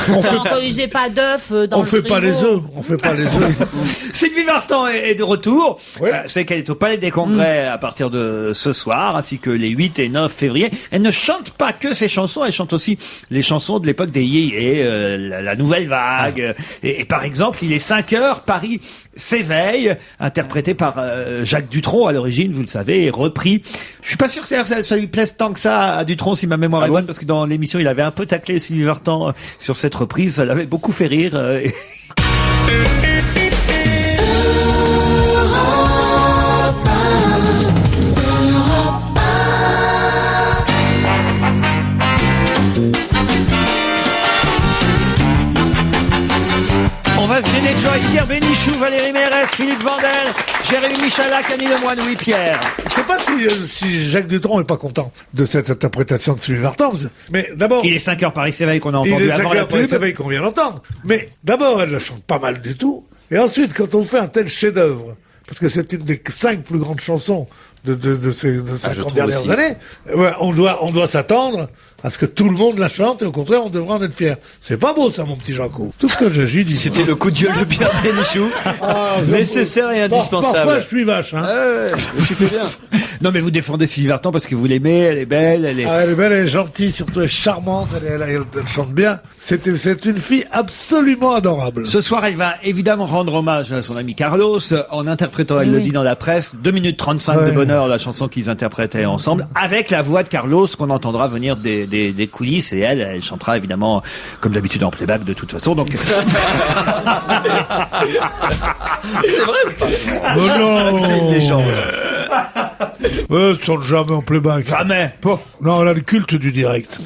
J'ai pas d'œufs dans On le fait pas frigo. les œufs. On fait pas les œufs. Sylvie Vartan est de retour. Ouais. C'est qu'elle est au Palais des Congrès à partir de ce soir, ainsi que les 8 et 9 février. Elle ne chante pas que ses chansons, elle chante aussi les chansons de l'époque des yéyés, la nouvelle vague. Et par exemple, il est 5 heures, Paris s'éveille, interprété par Jacques Dutronc à l'origine, vous le savez, et repris. Je suis pas sûr que ça lui plaise tant que ça à Dutronc, si ma mémoire est bonne, parce que dans l'émission, il avait un peu taclé Sylvie Vartan sur cette reprise. Ça l'avait beaucoup fait rire. avec Pierre Bénichou, Valérie Mérès, Philippe Vandel, Jérémy Michalak, Annie Lemoine, Louis Pierre. Je sais pas si Jacques Dutronc est pas content de cette interprétation de Sylvie Vartan, mais d'abord... Il est 5h Paris s'éveille qu'on a entendu Il est avant 5 la heures Paris pause. s'éveille qu'on vient d'entendre. Mais d'abord, elle ne chante pas mal du tout. Et ensuite, quand on fait un tel chef-d'œuvre, parce que c'est une des 5 plus grandes chansons de ces 50 dernières aussi. années, ouais, on doit s'attendre à ce que tout le monde la chante, et au contraire, on devrait en être fier. C'est pas beau, ça, mon petit Jaco. Tout ce que j'ai dit. C'était le coup de gueule de Pierre Bénichou. Nécessaire et indispensable. Parfois, je suis vache, hein. Tu fais bien. Non mais vous défendez Sylvie Vartan parce que vous l'aimez, elle est belle, elle est... Ah, elle est belle, elle est gentille, surtout elle est charmante, elle chante bien. C'est une fille absolument adorable. Ce soir, elle va évidemment rendre hommage à son ami Carlos en interprétant, elle le dit dans la presse, 2 minutes 35 de bonheur, la chanson qu'ils interprétaient ensemble, avec la voix de Carlos qu'on entendra venir des coulisses, et elle chantera évidemment comme d'habitude en playback de toute façon. Donc C'est vrai ou pas? Oh non. C'est une légende. Elle chante jamais en playback. jamais. Non, elle a le culte du direct.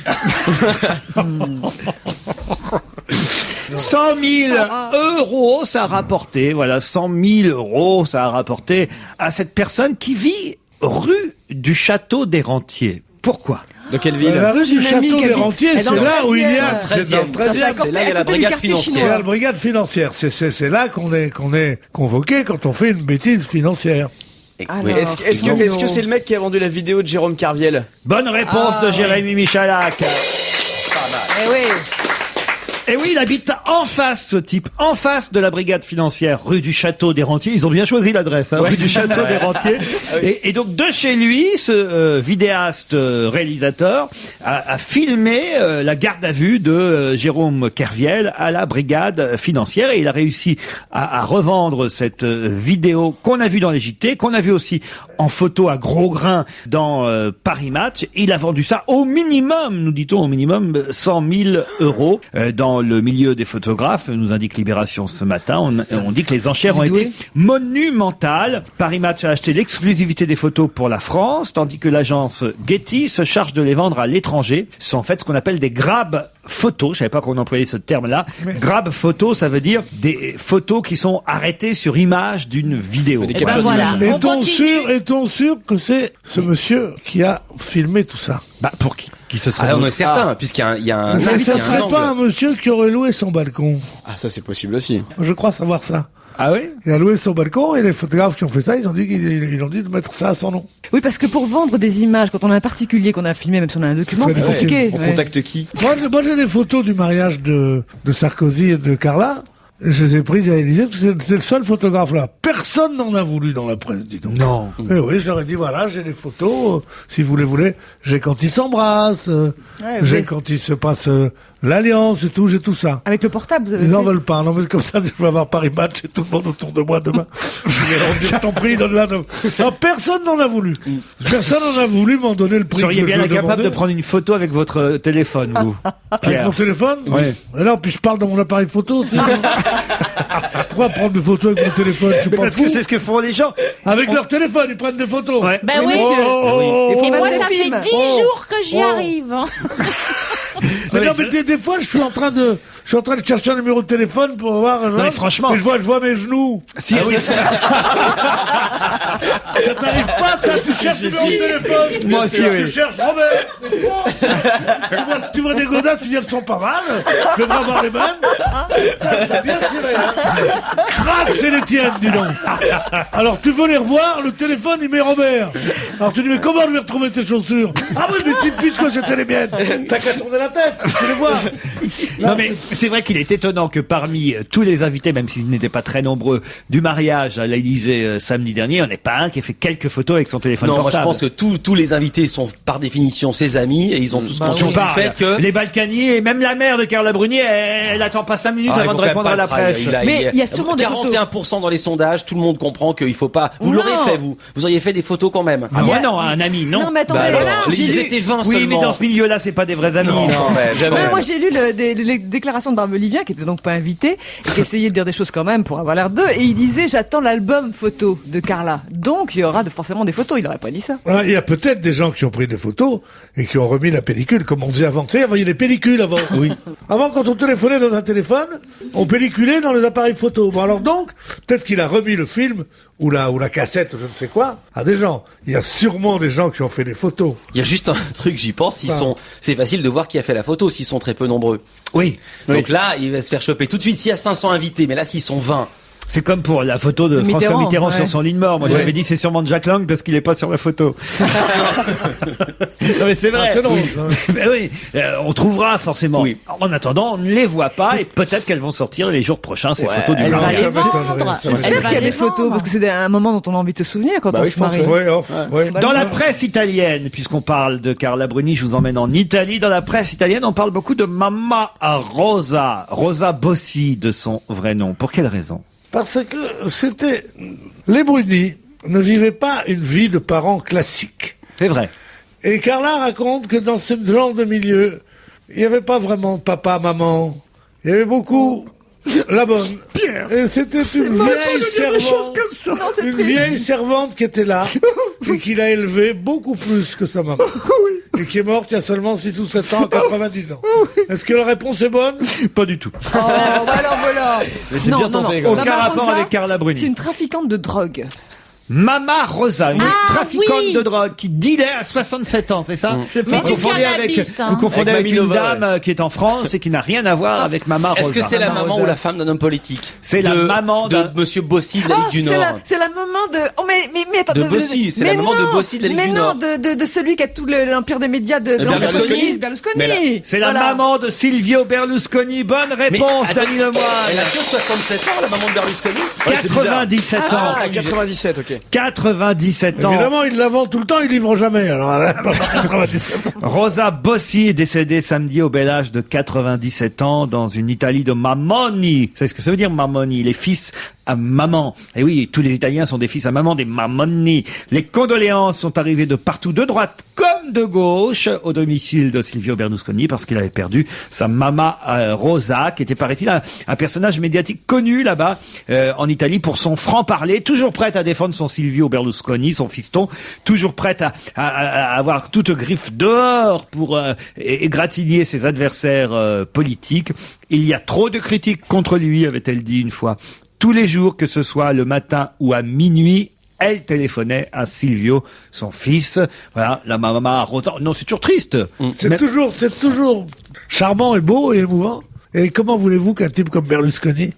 100 000 euros, ça a rapporté, voilà, 100 000 euros, ça a rapporté à cette personne qui vit rue du Château des Rentiers. Pourquoi? De quelle ville? La rue du Une amie Château qui des habite- Rentiers, elle est c'est dans le là où il y a, 13e. c'est dans le 13e. C'est là, il y a la brigade financière. C'est la brigade financière. C'est là qu'on est convoqué quand on fait une bêtise financière. Alors, Oui. Est-ce que c'est le mec qui a vendu la vidéo de Jérôme Carviel? Bonne réponse de Jérémy Michalak. Eh oui. Et oui, il habite en face, ce type, en face de la brigade financière, rue du Château des Rentiers. Ils ont bien choisi l'adresse, hein, rue du Château des Rentiers. Et donc, de chez lui, ce vidéaste réalisateur a filmé la garde à vue de Jérôme Kerviel à la brigade financière. Et il a réussi à revendre cette vidéo qu'on a vue dans les JT, qu'on a vue aussi en photo à gros grains dans Paris Match. Il a vendu ça au minimum, nous dit-on, au minimum 100 000 euros dans le milieu des photographes, nous indique Libération ce matin. On dit que les enchères ont été monumentales. Paris Match a acheté l'exclusivité des photos pour la France, tandis que l'agence Getty se charge de les vendre à l'étranger. Ce sont en fait ce qu'on appelle des grab photos. Je savais pas qu'on employait ce terme-là. Grab photos, ça veut dire des photos qui sont arrêtées sur image d'une vidéo. Des Eh ben captures voilà. d'image. On continue. Est-on sûr que c'est ce monsieur qui a filmé tout ça? Bah, pour qui ce serait? Ah, on est certain, puisqu'il y a un Ça axe, il y a serait un pas un angle. monsieur qui aurait loué son balcon? Ah, ça c'est possible aussi. Je crois savoir ça. Ah oui? Il a loué son balcon et les photographes qui ont fait ça, ils ont dit de mettre ça à son nom. Oui, parce que pour vendre des images, quand on a un particulier qu'on a filmé, même si on a un document, Très c'est compliqué. On ouais. contacte qui? Moi, j'ai des photos du mariage de Sarkozy et de Carla. Je les ai prises à Élysée, parce que c'est le seul photographe là. Personne n'en a voulu dans la presse, dis donc. Non. Mais oui, je leur ai dit, voilà, j'ai des photos, si vous les voulez. J'ai quand ils s'embrassent, j'ai oui. quand ils se passent l'alliance et tout, j'ai tout ça. Avec le portable, vous avez Ils n'en fait veulent pas. Non, mais comme ça, je vais avoir Paris Match et tout le monde autour de moi demain. Je t'en prie, donne-la. Non, personne n'en a voulu. Personne n'en a voulu m'en donner le Vous prix. seriez que bien je incapable demandais. de prendre une photo avec votre téléphone, vous, Avec Pierre. mon téléphone? Ouais. Et là, puis je parle dans mon appareil photo aussi. Pourquoi prendre des photos avec mon téléphone? Je suis pas Parce fou. que c'est ce que font les gens. Avec leur téléphone, ils prennent des photos. Ouais. Ben oui. Oh, Et moi, mettre ça des fait films. 10 jours que j'y arrive. hein. Mais Ouais, non, c'est- mais des fois, je suis en train de chercher un numéro de téléphone pour voir. mais franchement. Et je vois mes genoux. Si, Ça t'arrive pas, ça? Tu cherches le numéro de téléphone. Moi aussi, Tu oui. cherches Robert. Tu vois des godasses, tu dis elles sont pas mal. Je devrais avoir les mêmes. Putain, c'est bien serré, hein. Crac, c'est les tiennes, dis donc. Alors, tu veux les revoir, le téléphone, il met Robert. Alors, tu dis, mais comment je vais retrouver tes chaussures? Ah oui, mais puisque c'était les miennes. T'as qu'à tourner la tête, tu les vois. Non mais c'est vrai qu'il est étonnant que parmi tous les invités, même s'ils n'étaient pas très nombreux, du mariage à l'Élysée samedi dernier, il n'y en a pas un qui ait fait quelques photos avec son téléphone Non, moi je portable. pense que tous les invités sont par définition ses amis et ils ont tous On conscience du parle. fait que Les Balkany et même la mère de Carla Bruni, elle attend pas 5 minutes Ah, avant ils de vont répondre quand à même la pas le presse. travail. Mais il y a sûrement des 41% dans les sondages, tout le monde comprend qu'il faut pas. Vous l'aurez Non. fait, vous auriez fait des photos quand même. Ah, moi non, un ami, non. Non, mais attendez, Bah alors, là, j'ai ils lu- étaient 20 Oui, seulement. mais dans ce milieu-là, c'est pas des vrais amis. Non, ouais, jamais. Ouais, moi j'ai lu les déclarations de Barbelivien, qui était donc pas invité, et qui essayait de dire des choses quand même pour avoir l'air d'eux, et il disait, j'attends l'album photo de Carla. Donc, il y aura forcément des photos. Il n'aurait pas dit ça. Voilà, il y a peut-être des gens qui ont pris des photos et qui ont remis la pellicule, comme on faisait avant. Tu sais, il y a des pellicules avant. Oui. Avant, quand on téléphonait dans un téléphone, on pelliculait dans les appareils photo. Bon, alors donc, peut-être qu'il a remis le film, ou la cassette, ou je ne sais quoi, à des gens. Il y a sûrement des gens qui ont fait des photos. Il y a juste un truc, j'y pense, c'est facile de voir qui a fait la photo s'ils sont très peu nombreux. Oui. Donc là, il va se faire choper tout de suite s'il y a 500 invités, mais là, s'ils sont 20. C'est comme pour la photo de François Mitterrand sur son lit de mort. Moi, j'avais dit c'est sûrement de Jack Lang parce qu'il est pas sur la photo. Non, mais c'est vrai. C'est drôle, oui. On trouvera forcément. Oui. En attendant, on ne les voit pas et peut-être qu'elles vont sortir les jours prochains, ces photos du Elle mariage. va les vendre. J'espère qu'il y a des photos, parce que c'est un moment dont on a envie de se souvenir quand on se marie. Dans la presse italienne, puisqu'on parle de Carla Bruni, je vous emmène en Italie. Dans la presse italienne, on parle beaucoup de Mamma Rosa Bossi de son vrai nom. Pour quelle raison? Parce que les Bruni ne vivaient pas une vie de parents classiques. C'est vrai. Et Carla raconte que dans ce genre de milieu, il n'y avait pas vraiment de papa, maman. Il y avait beaucoup la bonne. Pierre. Et c'était une vieille servante qui était là et qui l'a élevée beaucoup plus que sa maman. Et qui est morte il y a seulement 6 ou 7 ans, à 90 ans. Est-ce que la réponse est bonne? Pas du tout. Oh, bah alors voilà. Mais c'est bien tenté, quand même. Aucun rapport avec Carla Bruni. C'est une trafiquante de drogue. Mamma Rosa, une trafiquante oui. de drogue qui dealait à 67 ans, c'est ça? Mais Vous du confondez cannabis, hein. vous confondez Avec avec une Mamie Nova, dame qui est en France et qui n'a rien à voir avec Mamma Rosa. Est-ce que c'est la Mamma maman Rosa. ou la femme d'un homme politique? C'est la maman de d'un- Monsieur Bossi de la Ligue du Nord. C'est la maman de. Oh mais attends. De Bossi, c'est la mais maman non, de Bossi de la Ligue mais du non, Nord. de celui qui a tout l'empire des médias de Berlusconi. Berlusconi. Mais C'est la Voilà. maman de Silvio Berlusconi. Bonne réponse, attends, Dany Lemoine. Elle a que 67 ans, la maman de Berlusconi? 97 ans. Ah, 97, ok. 97 ans. Évidemment, il la vend tout le temps, il livre jamais. Alors, Rosa Bossi est décédée samedi au bel âge de 97 ans dans une Italie de Mamoni. Vous savez ce que ça veut dire, Mamoni? Les fils à maman. Et oui, tous les Italiens sont des fils à maman, des Mamoni. Les condoléances sont arrivées de partout, de droite comme de gauche, au domicile de Silvio Berlusconi, parce qu'il avait perdu sa Mamma Rosa, qui était, paraît-il, un personnage médiatique connu là-bas, en Italie, pour son franc-parler, toujours prête à défendre son Silvio Berlusconi, son fiston, toujours prête à avoir toute griffe dehors pour égratigner ses adversaires politiques. Il y a trop de critiques contre lui, avait-elle dit une fois. Tous les jours, que ce soit le matin ou à minuit, elle téléphonait à Silvio, son fils. Voilà, la maman Rosa. Non, c'est toujours triste. c'est toujours charmant et beau et émouvant. Et comment voulez-vous qu'un type comme Berlusconi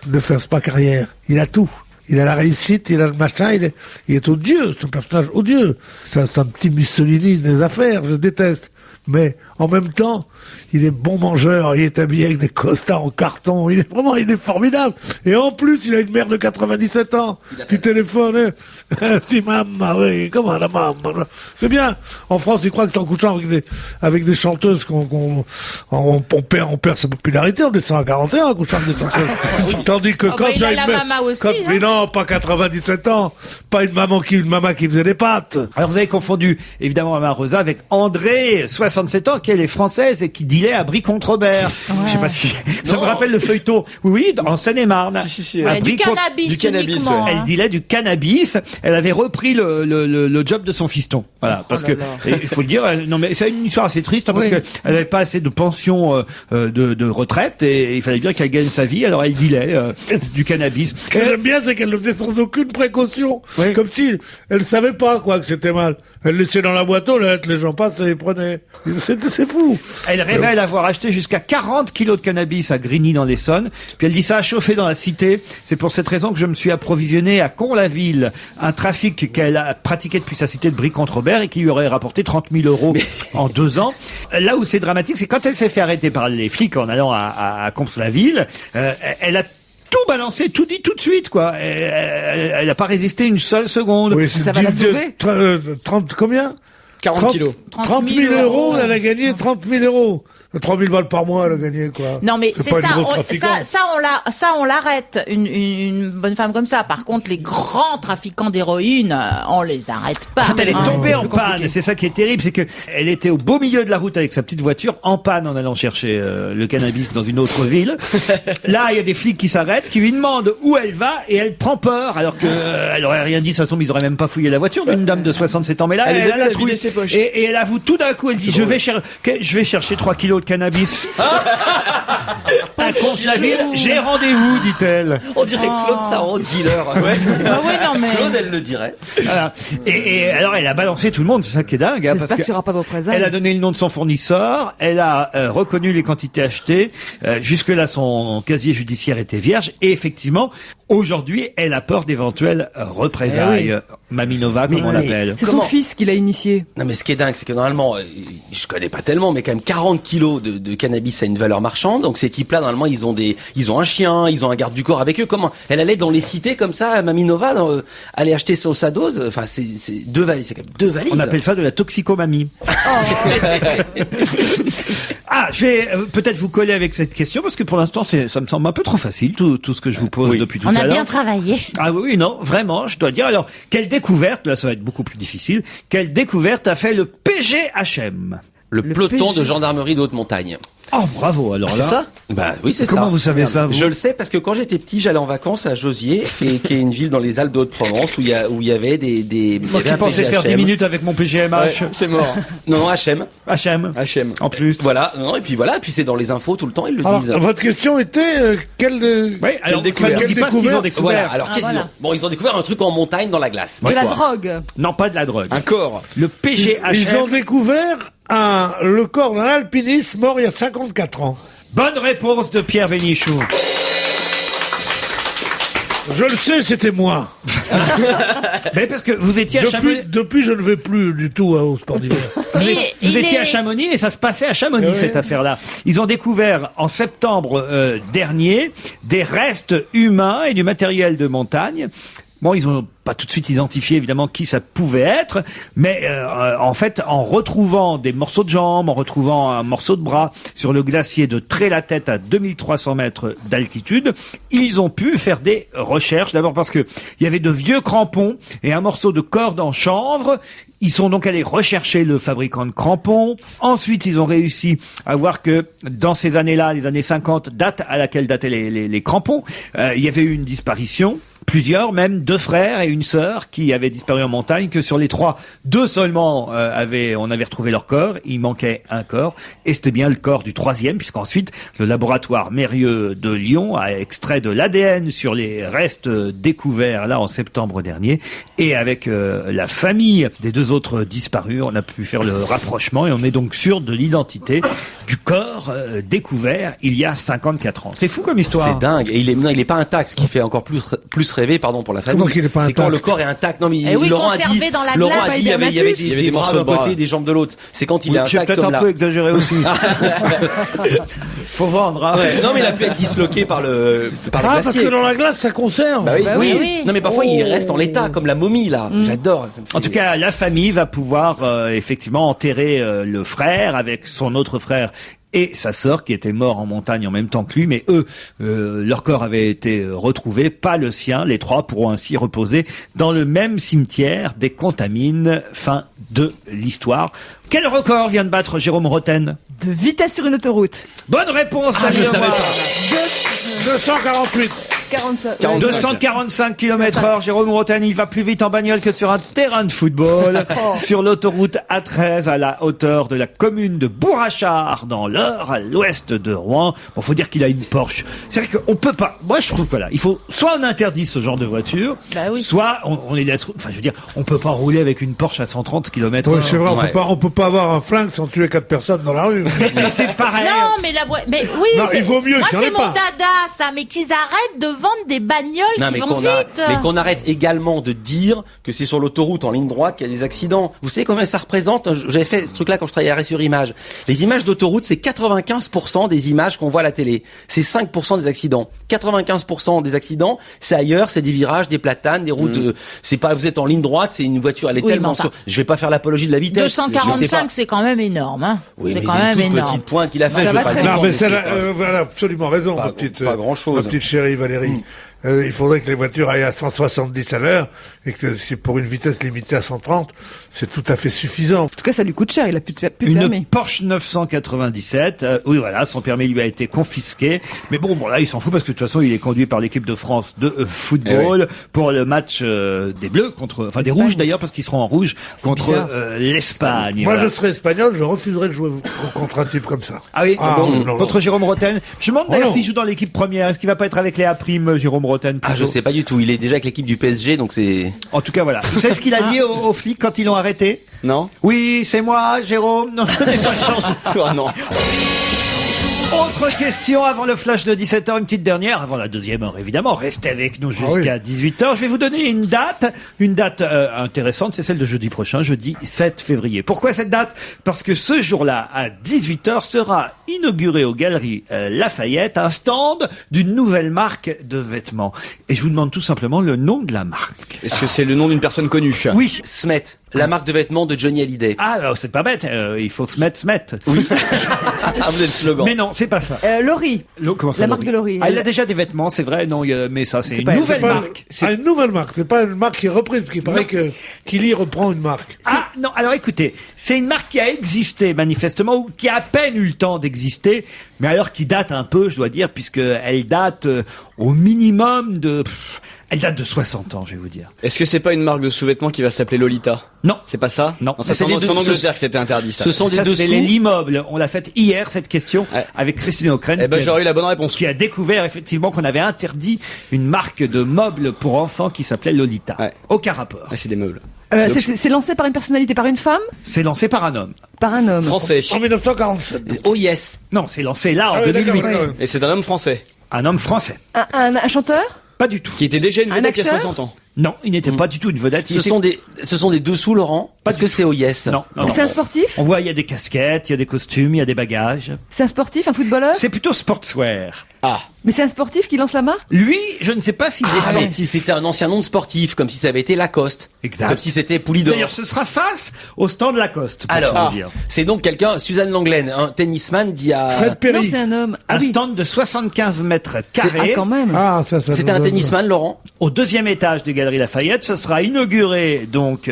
ne fasse pas carrière? Il a tout. Il a la réussite, il a le machin, il est odieux, c'est un personnage odieux. C'est un petit Mussolini des affaires, je déteste. Mais en même temps, il est bon mangeur, il est habillé avec des costards en carton, il est formidable. Et en plus, il a une mère de 97 ans qui téléphone, elle dit maman, oui, comment la maman? C'est bien. En France, ils croient que c'est en couchant avec des chanteuses qu'on perd sa popularité, on descend à 41 en couchant avec des chanteuses. Tandis que quand il a la maman aussi, mais non, pas 97 ans, pas une maman qui faisait des pâtes. Alors vous avez confondu évidemment Mamma Rosa avec André, 67 ans, qui elle est française et qui dealait à Brie-Contre-Robert. Je sais pas si ça me rappelle le feuilleton. Oui, en Seine-et-Marne. Si. À Du Brie-Contre- cannabis, du cannabis, uniquement, Elle hein. dealait du cannabis. Elle avait repris le job de son fiston. Voilà, parce que et il faut le dire. Non, mais c'est une histoire assez triste hein, parce que elle avait pas assez de pension de retraite et il fallait bien qu'elle gagne sa vie. Alors elle dealait du cannabis. Ce que j'aime bien, c'est qu'elle le faisait sans aucune précaution. Oui. Comme si elle savait pas, quoi, que c'était mal. Elle laissait dans la boîte aux lettres, les gens passaient et prenaient. C'est fou. Elle révèle avoir acheté jusqu'à 40 kilos de cannabis à Grigny dans l'Essonne. Puis elle dit ça a chauffé dans la cité. C'est pour cette raison que je me suis approvisionné à Con-la-Ville. Un trafic qu'elle a pratiqué depuis sa cité de Brie-Contre-Robert et qui lui aurait rapporté 30 000 euros en 2 ans. Là où c'est dramatique, c'est quand elle s'est fait arrêter par les flics en allant à Comps-la-Ville, elle a tout balancé, tout dit tout de suite, quoi. Elle n'a pas résisté une seule seconde. Oui, Ça va la sauver 30, combien? 40 kilos. 30 000 euros, elle a gagné 30 000 euros. 3000 balles par mois, elle a gagné, quoi. Non, mais c'est pas ça, une grosse trafiquante. on l'arrête, une bonne femme comme ça. Par contre, les grands trafiquants d'héroïne, on les arrête pas. En fait, elle est hein. tombée en panne. C'est ça qui est terrible, c'est que elle était au beau milieu de la route avec sa petite voiture, en panne en allant chercher le cannabis dans une autre ville. Là, il y a des flics qui s'arrêtent, qui lui demandent où elle va, et elle prend peur, alors que elle aurait rien dit. De toute façon, ils auraient même pas fouillé la voiture d'une dame de 67 ans. Mais là, Elle a a vidé ses poches. et elle avoue tout d'un coup, elle dit je vais chercher 3 kilos de cannabis. À Constaville, j'ai rendez-vous, dit-elle. On dirait Claude Sarraud, dealer. Ouais. Ah oui, non, mais. Claude, elle le dirait. Voilà. Et alors, elle a balancé tout le monde, c'est ça qui est dingue. Hein, J'espère parce qu'il n'y aura pas de représailles. elle a donné le nom de son fournisseur, elle a reconnu les quantités achetées. Jusque-là, son casier judiciaire était vierge. Et effectivement, aujourd'hui, elle a peur d'éventuelles représailles. Maminova, comme on l'appelle. C'est son fils qui l'a initié. Non, mais ce qui est dingue, c'est que normalement, je connais pas tellement, mais quand même 40 kilos de cannabis a une valeur marchande. Donc ces types-là, normalement, ils ont un chien, ils ont un garde du corps avec eux. Comment elle allait dans les cités comme ça, Maminova, aller acheter sa dose. Enfin, c'est 2 valises, c'est quand même 2 valises. On appelle ça de la toxicomamie. Ah, je vais peut-être vous coller avec cette question parce que pour l'instant, ça me semble un peu trop facile tout ce que je vous pose depuis tout à On l'heure. a bien travaillé. Ah oui, non, vraiment, je dois dire. Alors, quelle découverte, là ça va être beaucoup plus difficile, quelle découverte a fait le PGHM? Le peloton de gendarmerie de haute montagne. Oh, bravo, alors là. C'est ça? Bah oui, c'est ça. Comment vous savez ça, vous? Je le sais parce que quand j'étais petit, j'allais en vacances à Josier, qui est une ville dans les Alpes de Haute-Provence où il y avait des Moi qui pensais faire 10 minutes avec mon PGMH. C'est mort. Non, HM. HM. En plus. Voilà, non, et puis c'est dans les infos tout le temps, ils le Alors, disent. votre question était, quelle Oui, alors, découverte. ça ne dit pas ce qu'ils ont découvert. Voilà, alors qu'est-ce qu'ils ont? Bon, ils ont découvert un truc en montagne dans la glace. De la Quoi drogue. Non, pas de la drogue. Un corps. Le PGHM. Ils ont découvert le corps d'un alpiniste mort il y a 54 ans. Bonne réponse de Pierre Bénichou. Je le sais, c'était moi. Mais parce que vous étiez à Chamonix. Depuis, je ne vais plus du tout au sport d'hiver. Vous étiez à Chamonix et ça se passait à Chamonix, Oui. cette affaire-là. Ils ont découvert en septembre dernier des restes humains et du matériel de montagne. Bon, ils ont pas tout de suite identifié évidemment qui ça pouvait être, mais en fait, en retrouvant des morceaux de jambes, en retrouvant un morceau de bras sur le glacier de Tré-la-Tête à 2300 mètres d'altitude, ils ont pu faire des recherches. D'abord parce que il y avait de vieux crampons et un morceau de corde en chanvre. Ils sont donc allés rechercher le fabricant de crampons. Ensuite, ils ont réussi à voir que dans ces années-là, les années 50, date à laquelle dataient les crampons, il y avait eu une disparition. Plusieurs, même 2 frères et une sœur qui avaient disparu en montagne, que sur les 3, 2 seulement on avait retrouvé leur corps. Il manquait un corps et c'était bien le corps du 3e, puisqu'ensuite le laboratoire Mérieux de Lyon a extrait de l'ADN sur les restes découverts là en septembre dernier. Et avec la famille des 2 autres disparus, on a pu faire le rapprochement et on est donc sûr de l'identité du corps découvert il y a 54 ans. C'est fou comme histoire. C'est dingue. Et il est pas intact, ce qui fait encore plus rêver, pour la famille. Comment qu'il est pas c'est quand intact le corps est intact. Non, mais oui, Laurent a conservé dit, dans la Laurent glace. a dit, il y avait des bras morceaux d'un de bras. côté, des jambes de l'autre. C'est quand il est J'ai intact peut-être comme un là. peu exagéré aussi. Faut vendre, hein. Ouais. Non, mais il a pu être disloqué par le Parce glacier. que dans la glace, ça conserve. Bah oui. Bah oui. oui. Non, mais parfois il reste en l'état, comme la momie là. J'adore. Ça me fait- En tout cas, la famille va pouvoir effectivement enterrer le frère avec son autre frère et sa sœur qui était mort en montagne en même temps que lui, mais eux, leur corps avait été retrouvé, pas le sien. Les 3 pourront ainsi reposer dans le même cimetière des Contamines. Fin de l'histoire. Quel record vient de battre Jérôme Roten? De vitesse sur une autoroute. Bonne réponse, Ah, je Daniel savais Leroy. pas. 248. 45. 245 km/h, Jérôme Roten, il va plus vite en bagnole que sur un terrain de football. Sur l'autoroute A13 à la hauteur de la commune de Bourrachard, dans l'Eure, à l'ouest de Rouen. Bon, faut dire qu'il a une Porsche. C'est vrai qu'on peut pas, moi je trouve que voilà, il faut, soit on interdit ce genre de voiture, Bah oui. soit on les laisse, enfin je veux dire, on peut pas rouler avec une Porsche à 130 km/h. Oui, c'est vrai, Ouais. on peut pas avoir un flingue sans tuer 4 personnes dans la rue. Mais c'est pareil. Non, mais mais oui, Non, il vaut mieux moi qu'il y en c'est ait mon pas. dada, ça, mais qu'ils arrêtent de vendre des bagnoles qui vont vite. Mais qu'on arrête également de dire que c'est sur l'autoroute en ligne droite qu'il y a des accidents. Vous savez combien ça représente? J'avais fait ce truc-là quand je travaillais sur Images. Les images d'autoroute, c'est 95% des images qu'on voit à la télé. C'est 5% des accidents. 95% des accidents, c'est ailleurs, c'est des virages, des platanes, des routes. C'est pas, vous êtes en ligne droite, c'est une voiture, elle est tellement sûre. Je vais pas faire l'apologie de la vitesse. 245, c'est quand même énorme, hein. Oui, c'est mais quand c'est même une toute énorme. petite pointe qu'il a fait. Non, mais voilà, absolument raison, Pas ma petite, pas grand-chose. ma petite chérie Valérie. Il faudrait que les voitures aillent à 170 à l'heure et que c'est pour une vitesse limitée à 130, c'est tout à fait suffisant. En tout cas, ça lui coûte cher, il a plus de Une permis. Porsche 997. Oui, voilà, son permis lui a été confisqué. Mais bon, là, il s'en fout parce que de toute façon, il est conduit par l'équipe de France de football pour le match des Bleus des Rouges d'ailleurs, parce qu'ils seront en rouge contre l'Espagne. Moi, Voilà. je serais espagnol, je refuserais de jouer contre un type comme ça. Ah oui, non, contre Jérôme Rotten. Je me demande d'ailleurs non. s'il joue dans l'équipe première. Est-ce qu'il va pas être avec Léa Prime, Jérôme Rotten? Ah, je sais pas du tout. Il est déjà avec l'équipe du PSG, donc c'est... En tout cas, voilà. Vous savez ce qu'il a dit aux flics quand ils l'ont arrêté? Non? Oui, c'est moi, Jérôme. Non, je n'ai pas changé. Ah non. Autre question avant le flash de 17h, une petite dernière, avant la deuxième heure évidemment. Restez avec nous jusqu'à 18h. Je vais vous donner une date intéressante, c'est celle de jeudi prochain, jeudi 7 février. Pourquoi cette date? Parce que ce jour-là, à 18h, sera inauguré aux Galeries Lafayette un stand d'une nouvelle marque de vêtements. Et je vous demande tout simplement le nom de la marque. Est-ce que c'est le nom d'une personne connue? Oui. Smet, la marque de vêtements de Johnny Hallyday. Ah, alors c'est pas bête, il faut se mettre. Oui. Ah, vous êtes le slogan. Mais non, c'est pas ça. Laurie. Comment ça, La marque de Laurie. Ah, il a déjà des vêtements, c'est vrai, non, mais ça, c'est une pas- nouvelle C'est pas- marque. une nouvelle marque, c'est pas une marque qui est reprise, parce qu'il paraît qu'il y reprend une marque. Ah non, alors écoutez, c'est une marque qui a existé manifestement, ou qui a à peine eu le temps d'exister, mais alors qui date un peu, je dois dire, puisque elle date au minimum elle date de 60 ans, je vais vous dire. Est-ce que c'est pas une marque de sous-vêtements qui va s'appeler Lolita? Non. C'est pas ça? Non. ça C'est c'est des en deux- Angleterre que c'était interdit, ça. Ce sont des Ça, c'est dessous. l'immeuble. On l'a faite hier, cette question, Ouais. avec Christine O'Krent. Eh ben, qui a- j'aurais eu la bonne réponse. qui a découvert effectivement qu'on avait interdit une marque de meubles pour enfants qui s'appelait Lolita. Ouais. Aucun rapport. Ah, c'est des meubles. C'est lancé par une personnalité, par une femme? C'est lancé par un homme. Par un homme. Français. En 1947. Oh yes. Non, c'est lancé là, en Ah oui, 2008. d'accord. Et c'est un homme français. Un homme français. Un chanteur? Pas du tout. Qui était déjà une Un vedette il y a acteur 60 ans. Non, il n'était pas du tout une vedette. Il Ce était- sont des dessous, Laurent? Parce que c'est oh yes. Non. C'est un sportif? On voit, il y a des casquettes, il y a des costumes, il y a des bagages. C'est un sportif, un footballeur? C'est plutôt sportswear. Ah. Mais c'est un sportif qui lance la marque? Lui, je ne sais pas s'il est Ah, mais sportif. c'était un ancien nom de sportif, comme si ça avait été Lacoste. Exact. Comme si c'était Poulidor. D'ailleurs, ce sera face au stand Lacoste. Pour Alors, tout vous dire. c'est donc quelqu'un, Suzanne Langlaine, un tennisman dit à... Fred Non, Perry. c'est un homme. Ah Un oui. stand de 75 mètres Ah, carrés. quand même. Ah, ça C'était nous un donne- tennisman, Laurent? Au deuxième étage des Galeries Lafayette. Ce sera inauguré donc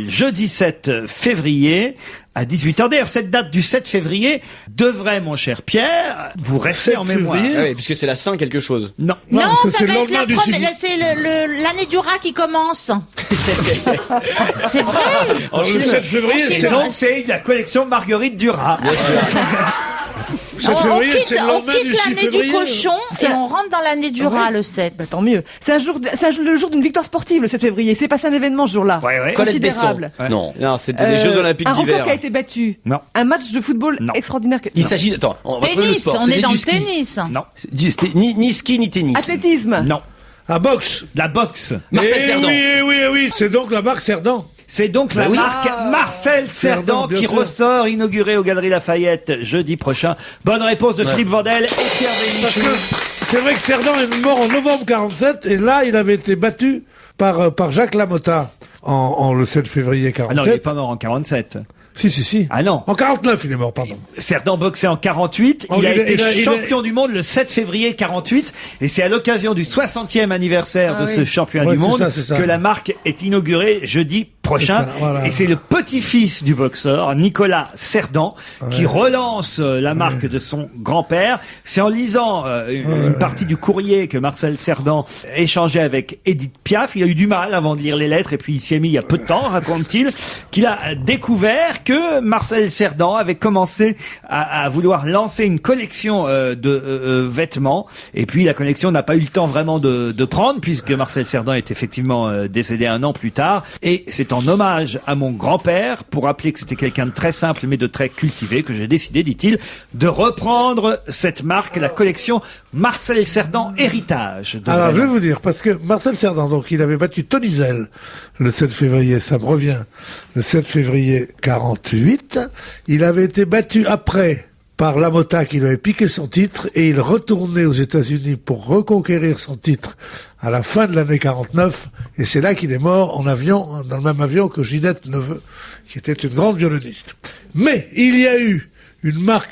jeudi 7 février à 18h. D'ailleurs, cette date du 7 février devrait, mon cher Pierre, vous rester 7 en mémoire. février. Ah oui, puisque c'est la Saint quelque chose. Non. Non, ça, ça c'est le va être lendemain la du première, civil. c'est l'année du rat qui commence. C'est vrai. Alors, le 7 février, c'est c'est Donc, c'est la collection Marguerite Duras. 7 février, c'est le On lendemain du quitte 6 l'année du février. cochon et on rentre dans l'année du rat, le 7. Bah, tant mieux. C'est le jour d'une victoire sportive, le 7 février. C'est passé un événement ce jour-là. Ouais, ouais. Colette Besson. Considérable. Non. Non, c'était les Jeux Olympiques Un record d'hiver. qui a été battu. Non. Un match de football Non. extraordinaire. Il s'agit... Attends, on va trouver le Tennis, sport. on C'était est dans du le ski. tennis. Non. C'était ni ski ni tennis. Athlétisme. Non. Un boxe. La boxe. Marcel Eh Cerdan. oui, c'est donc la marque Cerdan. C'est donc la Bah oui. marque Marcel Cerdan bien qui sûr. ressort, inaugurée aux Galeries Lafayette jeudi prochain. Bonne réponse de Philippe Vandel et Pierre Parce Bénichou. que c'est vrai que Cerdan est mort en novembre 47 et là, il avait été battu par Jacques Lamotta en le 7 février Ah non, il 47. n'est pas mort en 47. Si. Ah non. En 49, il est mort, pardon. Cerdan boxait en 48. Oh, Il a été il a- champion du monde le 7 février 48. Et c'est à l'occasion du 60e anniversaire Ah de oui. ce championnat Ouais, du c'est monde ça, c'est ça. que la marque est inaugurée jeudi prochain. C'est ça, voilà. Et c'est le petit-fils du boxeur, Nicolas Cerdan, qui relance la marque de son grand-père. C'est en lisant une partie du courrier que Marcel Cerdan échangeait avec Edith Piaf. Il a eu du mal avant de lire les lettres et puis il s'y est mis il y a peu de temps, raconte-t-il, qu'il a découvert que Marcel Cerdan avait commencé à vouloir lancer une collection de vêtements. Et puis la collection n'a pas eu le temps vraiment de prendre puisque Marcel Cerdan est effectivement décédé un an plus tard. Et c'est en en hommage à mon grand-père, pour rappeler que c'était quelqu'un de très simple mais de très cultivé, que j'ai décidé, dit-il, de reprendre cette marque, la collection Marcel Cerdan Héritage. Alors, je vais vous dire, parce que Marcel Cerdan, donc, il avait battu Tony Zell le 7 février, ça me revient, le 7 février 48. Il avait été battu après par Lamotta qui lui avait piqué son titre et il retournait aux États-Unis pour reconquérir son titre à la fin de l'année 49 et c'est là qu'il est mort en avion, dans le même avion que Ginette Neveu, qui était une grande violoniste. Mais il y a eu une marque,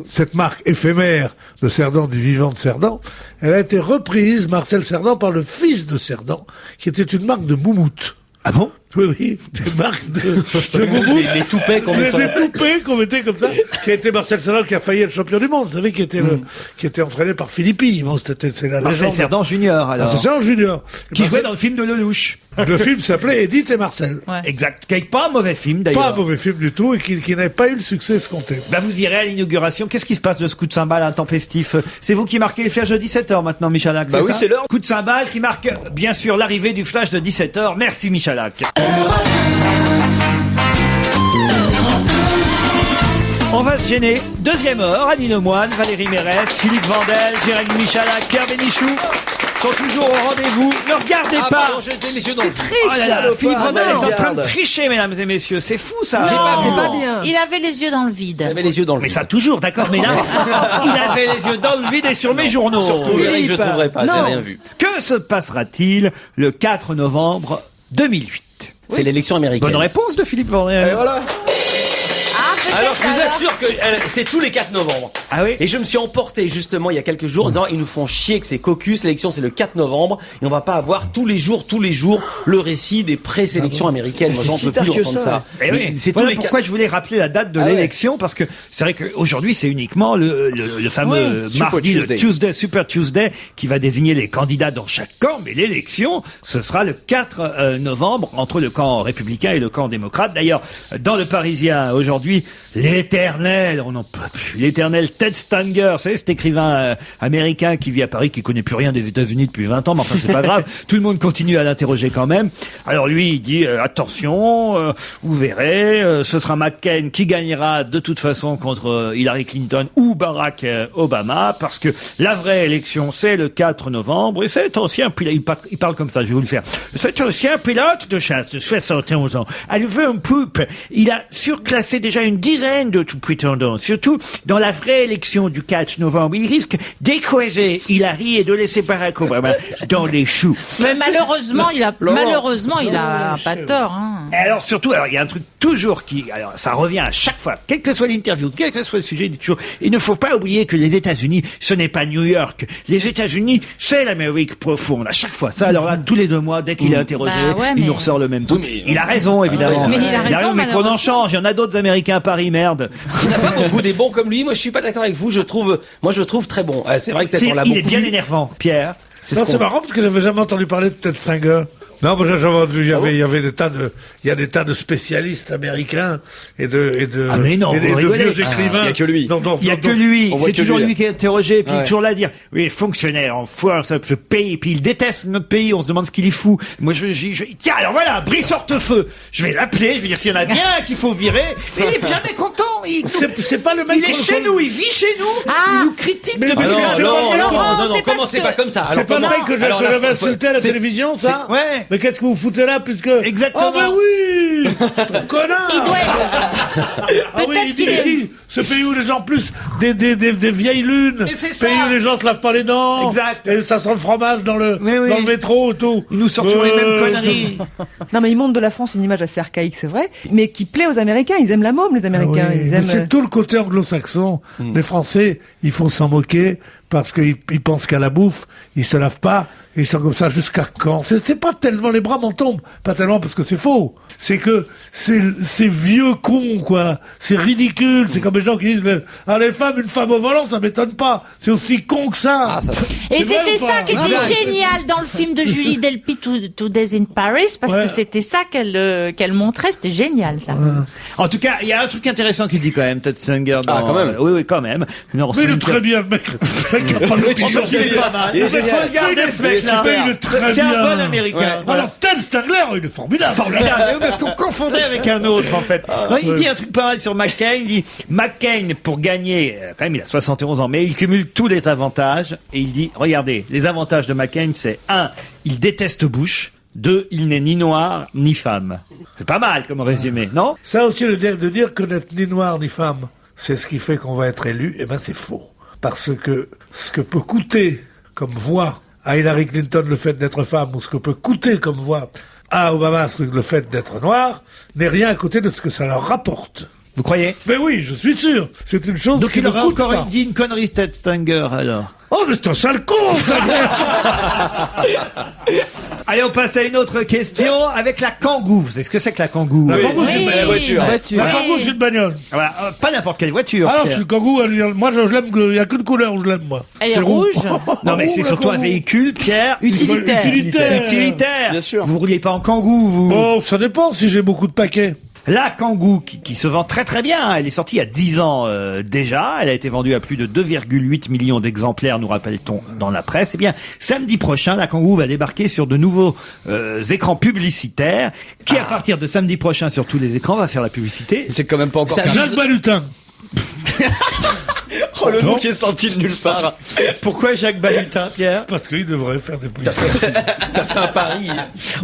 cette marque éphémère de Cerdan, du vivant de Cerdan, elle a été reprise, Marcel Cerdan, par le fils de Cerdan, qui était une marque de moumoute. Ah bon? Oui, des marques de moumoute. Les toupets qu'on met sur la Des toupets qu'on mettait comme ça, qui a été Marcel Cerdan qui a failli être champion du monde, vous savez, qui était entraîné par Philippi. Bon, c'est la Marcel légende. Cerdan Junior, alors. Marcel Cerdan Junior. Qui jouait dans le film de Lelouch. Le film s'appelait Edith et Marcel. Ouais. Exact. Qui n'est pas un mauvais film, d'ailleurs. Pas un mauvais film du tout et qui n'avait pas eu le succès escompté. Bah, vous irez à l'inauguration. Qu'est-ce qui se passe de ce coup de cymbale intempestif? C'est vous qui marquez le flash de 17h maintenant, Michalak. Bah oui, ça c'est l'heure. Coup de cymbale qui marque, bien sûr, l'arrivée du flash de 17h. Merci, Michalak. On va se gêner. Deuxième heure, Annie Lemoine, Valérie Mérès, Philippe Vandel, Jérémy Michalak, Pierre Bénichou sont toujours au rendez-vous. Ne regardez pas. Pardon, j'ai les yeux dans le Oh là là, Philippe Vandel est en train de tricher, mesdames et messieurs. C'est fou, ça. J'ai pas vu. C'est pas bien. Il avait les yeux dans le vide. J'avais les yeux dans le Mais vide. ça toujours, d'accord. Mais là, il avait les yeux dans le vide et sur mes journaux. Surtout, Eric, je Philippe, trouverai pas, j'ai non. rien vu. Que se passera-t-il le 4 novembre 2008? C'est l'élection américaine. Bonne réponse de Philippe Vandel. Et voilà. Alors, je vous alors. assure que c'est tous les 4 novembre. Ah oui? Et je me suis emporté justement il y a quelques jours en disant ils nous font chier que c'est caucus, l'élection c'est le 4 novembre et on va pas avoir tous les jours le récit des présélections américaines. Moi C'est j'en si peux tard plus que d'entendre ça. ça. Eh oui, Mais c'est tous voilà les pourquoi 4. je voulais rappeler la date de Ah ouais. l'élection, parce que c'est vrai qu'aujourd'hui c'est uniquement le fameux Oui, Super mardi, Tuesday. le Tuesday, Super Tuesday, qui va désigner les candidats dans chaque camp, mais l'élection, ce sera le 4 novembre, entre le camp républicain et le camp démocrate. D'ailleurs, dans le Parisien, aujourd'hui, l'éternel, on n'en peut plus, l'éternel Ted Stanger, vous savez, cet écrivain américain qui vit à Paris, qui connaît plus rien des États-Unis depuis 20 ans, mais enfin c'est pas grave, tout le monde continue à l'interroger quand même. Alors lui, il dit, attention, vous verrez, ce sera McCain qui gagnera de toute façon contre Hillary Clinton ou Barack Obama, parce que la vraie élection, c'est le 4 novembre, et cet ancien pilote, il parle comme ça, je vais vous le faire, cet ancien pilote de chasse de 71 ans, a levé un poupe, il a surclassé déjà une dizaine d'autres prétendants, surtout dans la vraie élection du 4 novembre, il risque d'écraser Hillary et de laisser Barack Obama dans les choux. Mais malheureusement, il a pas tort. Hein. Et alors surtout, il y a un truc toujours alors ça revient à chaque fois, quelle que soit l'interview, quel que soit le sujet, il dit toujours, il ne faut pas oublier que les États-Unis, ce n'est pas New York. Les États-Unis, c'est l'Amérique profonde. À chaque fois, ça, alors là, tous les 2 mois, dès qu'il est interrogé, Bah ouais, il mais- nous ressort le même truc. Oui, mais- Il a raison, évidemment. Mais il a raison, mais qu'on en malheureusement. change. Il y en a d'autres Américains à Paris, merde. Il n'y en a pas beaucoup des bons comme lui. Moi je suis pas d'accord avec vous. Je trouve très bon. C'est vrai que peut-être Si, on l'a il beaucoup est bien vu. énervant, Pierre. Non, c'est marrant parce que j'avais jamais entendu parler de Ted Stanger. Non, mais j'avais entendu, il y avait des tas de spécialistes américains et de Ah, mais non, et vous de rigolez. vieux écrivains. il y a que lui. Il y a que lui, on voit c'est que toujours lui, lui qui est interrogé, puis Ouais. toujours là à dire, oui, fonctionnaire en foire, ça ce pays, puis il déteste notre pays, on se demande ce qu'il y fout. Moi, tiens, alors voilà, Brice Hortefeux, je vais l'appeler, je vais dire s'il y en a bien qu'il faut virer, mais il est jamais content, C'est pas le mec il est chez nous, il vit chez nous, il nous critique Mais- depuis mais longtemps. c'est- Non, Laurent, non, c'est commencez parce pas comme ça. C'est pas le mec que alors, j'avais là, insulté à la c'est- télévision, ça? Ouais. Mais qu'est-ce que vous foutez là, puisque... Exactement. Oh, ben oui! Connard! Il doit Ah oui, Peut-être il qu'il est- dit, ce pays où les gens plus des vieilles lunes, Mais c'est ça. pays où les gens se lavent pas les dents, Exact. et ça sent le fromage dans le Mais oui. métro et tout. Ils nous sortent toujours les mêmes conneries. Non, mais ils montrent de la France une image assez archaïque, c'est vrai, mais qui plaît aux Américains. Ils aiment la môme, les Américains. Ah oui, Ils mais aiment. c'est tout le côté anglo-saxon. Les Français, il faut s'en moquer parce qu'ils pensent qu'à la bouffe, ils se lavent pas et ils sont comme ça jusqu'à quand. C'est pas tellement les bras m'en tombent, pas tellement parce que c'est faux. C'est que c'est vieux con quoi. C'est ridicule. C'est comme les gens qui disent les femmes, une femme au volant, ça m'étonne pas. C'est aussi con que ça. Et C'est vrai c'était ou pas ça qui était génial dans le film de Julie Delpy, Two Days in Paris, parce que c'était ça qu'elle montrait, c'était génial ça. En tout cas, il y a un truc intéressant qu'il dit quand même, Ted Singer. Quand même. Oui, quand même. Non, Mais il est très bien, le mec. Le mec a pas l'opinion. Il est pas mal. Il faut le garder, ce mec-là. Il est très C'est un bien. bon Américain. Voilà. Alors, Ted Stangler, il est formidable. Formidable, mais oui, parce qu'on confondait avec un autre en fait. Non, il dit un truc pas mal sur McCain. Il dit McCain pour gagner, quand même il a 71 ans, mais il cumule tous les avantages et il dit regardez, les avantages de McCain c'est 1, il déteste Bush. 2, il n'est ni noir ni femme. C'est pas mal comme résumé, non? Ça aussi, de dire que n'être ni noir ni femme, c'est ce qui fait qu'on va être élu, eh ben c'est faux. Parce que ce que peut coûter comme voix à Hillary Clinton le fait d'être femme, ou ce que peut coûter comme voix à Obama le fait d'être noir, n'est rien à côté de ce que ça leur rapporte. Vous croyez? Mais oui, je suis sûr. C'est une chose Donc qui il ne aura coûte encore pas. dit une connerie, Ted Stanger, alors. Oh, mais c'est un sale con, Allez, on passe à une autre question avec la Kangoo. Vous savez ce que c'est que la Kangoo? La Kangoo, Oui. c'est la voiture. Voiture. La Kangoo, c'est une bagnole. Voilà, pas n'importe quelle voiture. Alors, Pierre. c'est le Kangoo, moi, je l'aime, il n'y a qu'une couleur où je l'aime, moi. Elle est C'est rouge. Non, mais c'est la surtout un Kangoo. véhicule, Pierre. Utilitaire. Utilitaire. Bien sûr. Vous rouliez pas en Kangoo, vous? Oh, ça dépend si j'ai beaucoup de paquets. La Kangoo, qui se vend très très bien, elle est sortie il y a 10 ans déjà, elle a été vendue à plus de 2,8 millions d'exemplaires, nous rappelle-t-on dans la presse. Eh bien, samedi prochain, la Kangoo va débarquer sur de nouveaux écrans publicitaires, qui à partir de samedi prochain sur tous les écrans va faire la publicité. C'est quand même pas encore... Ça- Jacques Balutin. Oh, le nom qui est sorti de nulle part. Pourquoi Jacques Balutin, Pierre? Parce qu'il devrait faire des publicités. T'as fait un pari.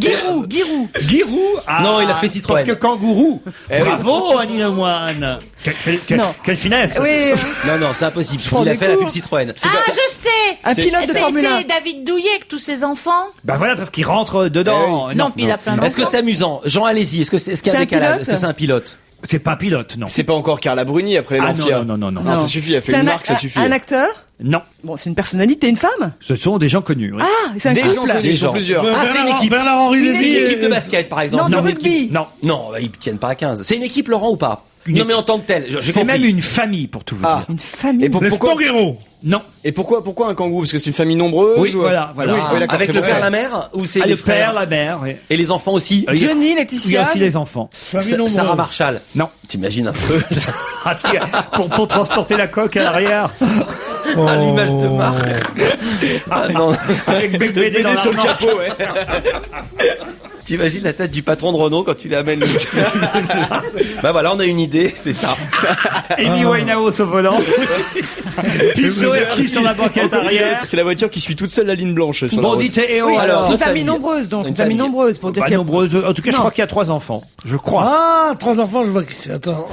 Giroud. Giroud? Ah, Non, il a fait Citroën. Parce que Kangourou. Eh oui. Bravo, Annie Lemoine. Non. Quelle finesse. Oui, Non, c'est impossible. prends Il a des fait la cours. pub Citroën. Ah, je sais. un pilote de C'est Formule 1. David Douillet avec tous ses enfants. Bah voilà, parce qu'il rentre dedans. Non, puis il a plein d'enfants. Est-ce que c'est amusant? Jean, allez-y. Est-ce qu'il y a C'est un un décalage? pilote Est-ce que c'est un pilote? C'est pas pilote, non. C'est pas encore Carla Bruni après les Ah lancières. non. Non, ça suffit, elle fait C'est une un marque, ça suffit. Un acteur. Non. Bon, c'est une personnalité, une femme. Ce sont des gens connus. oui. Ah, c'est un Des gens couple. connus, ils sont gens. plusieurs. Ah, c'est une équipe. Bernard-Henri C'est Lévy. une équipe de basket, par exemple. Non, de une rugby. équipe- Non, ils tiennent pas à 15. C'est une équipe, Laurent, ou pas? Une Non, mais en tant que tel. J'ai C'est compris. même une famille, pour tout vous Ah. dire. Une famille. Et pour- Les pourquoi Spanghero. Non. Et pourquoi un kangourou? Parce que c'est une famille nombreuse Oui, ou- voilà. Oui, Ah, d'accord, avec c'est le pour père, ça. la mère, ou c'est Ah, les le père, frères la mère, oui. et les enfants aussi? Il y a- Johnny, Il y a Laetitia. aussi les enfants. Famille nombreuse. Sarah Marshall. Non. T'imagines un peu Ah, pour transporter la coque à l'arrière. à l'image de Marc. Ah non. Avec Bec Bédé dans sur le l'armoire. capot, ouais. T'imagines la tête du patron de Renault quand tu l'amènes le... Bah voilà, on a une idée, c'est ça. Amy Winehouse au volant. Pete Doherty sur la banquette arrière. C'est la voiture qui suit toute seule la ligne blanche. sur la Bon, route. dites et Oui, oh, alors. une Une famille famille. nombreuse, donc. Une Une famille famille. nombreuse, pour dire Pas qu'il y a... nombreuses. En tout cas, je Non. crois qu'il y a 3 enfants. Je crois. Ah, 3 enfants, je vois qui c'est. Attends.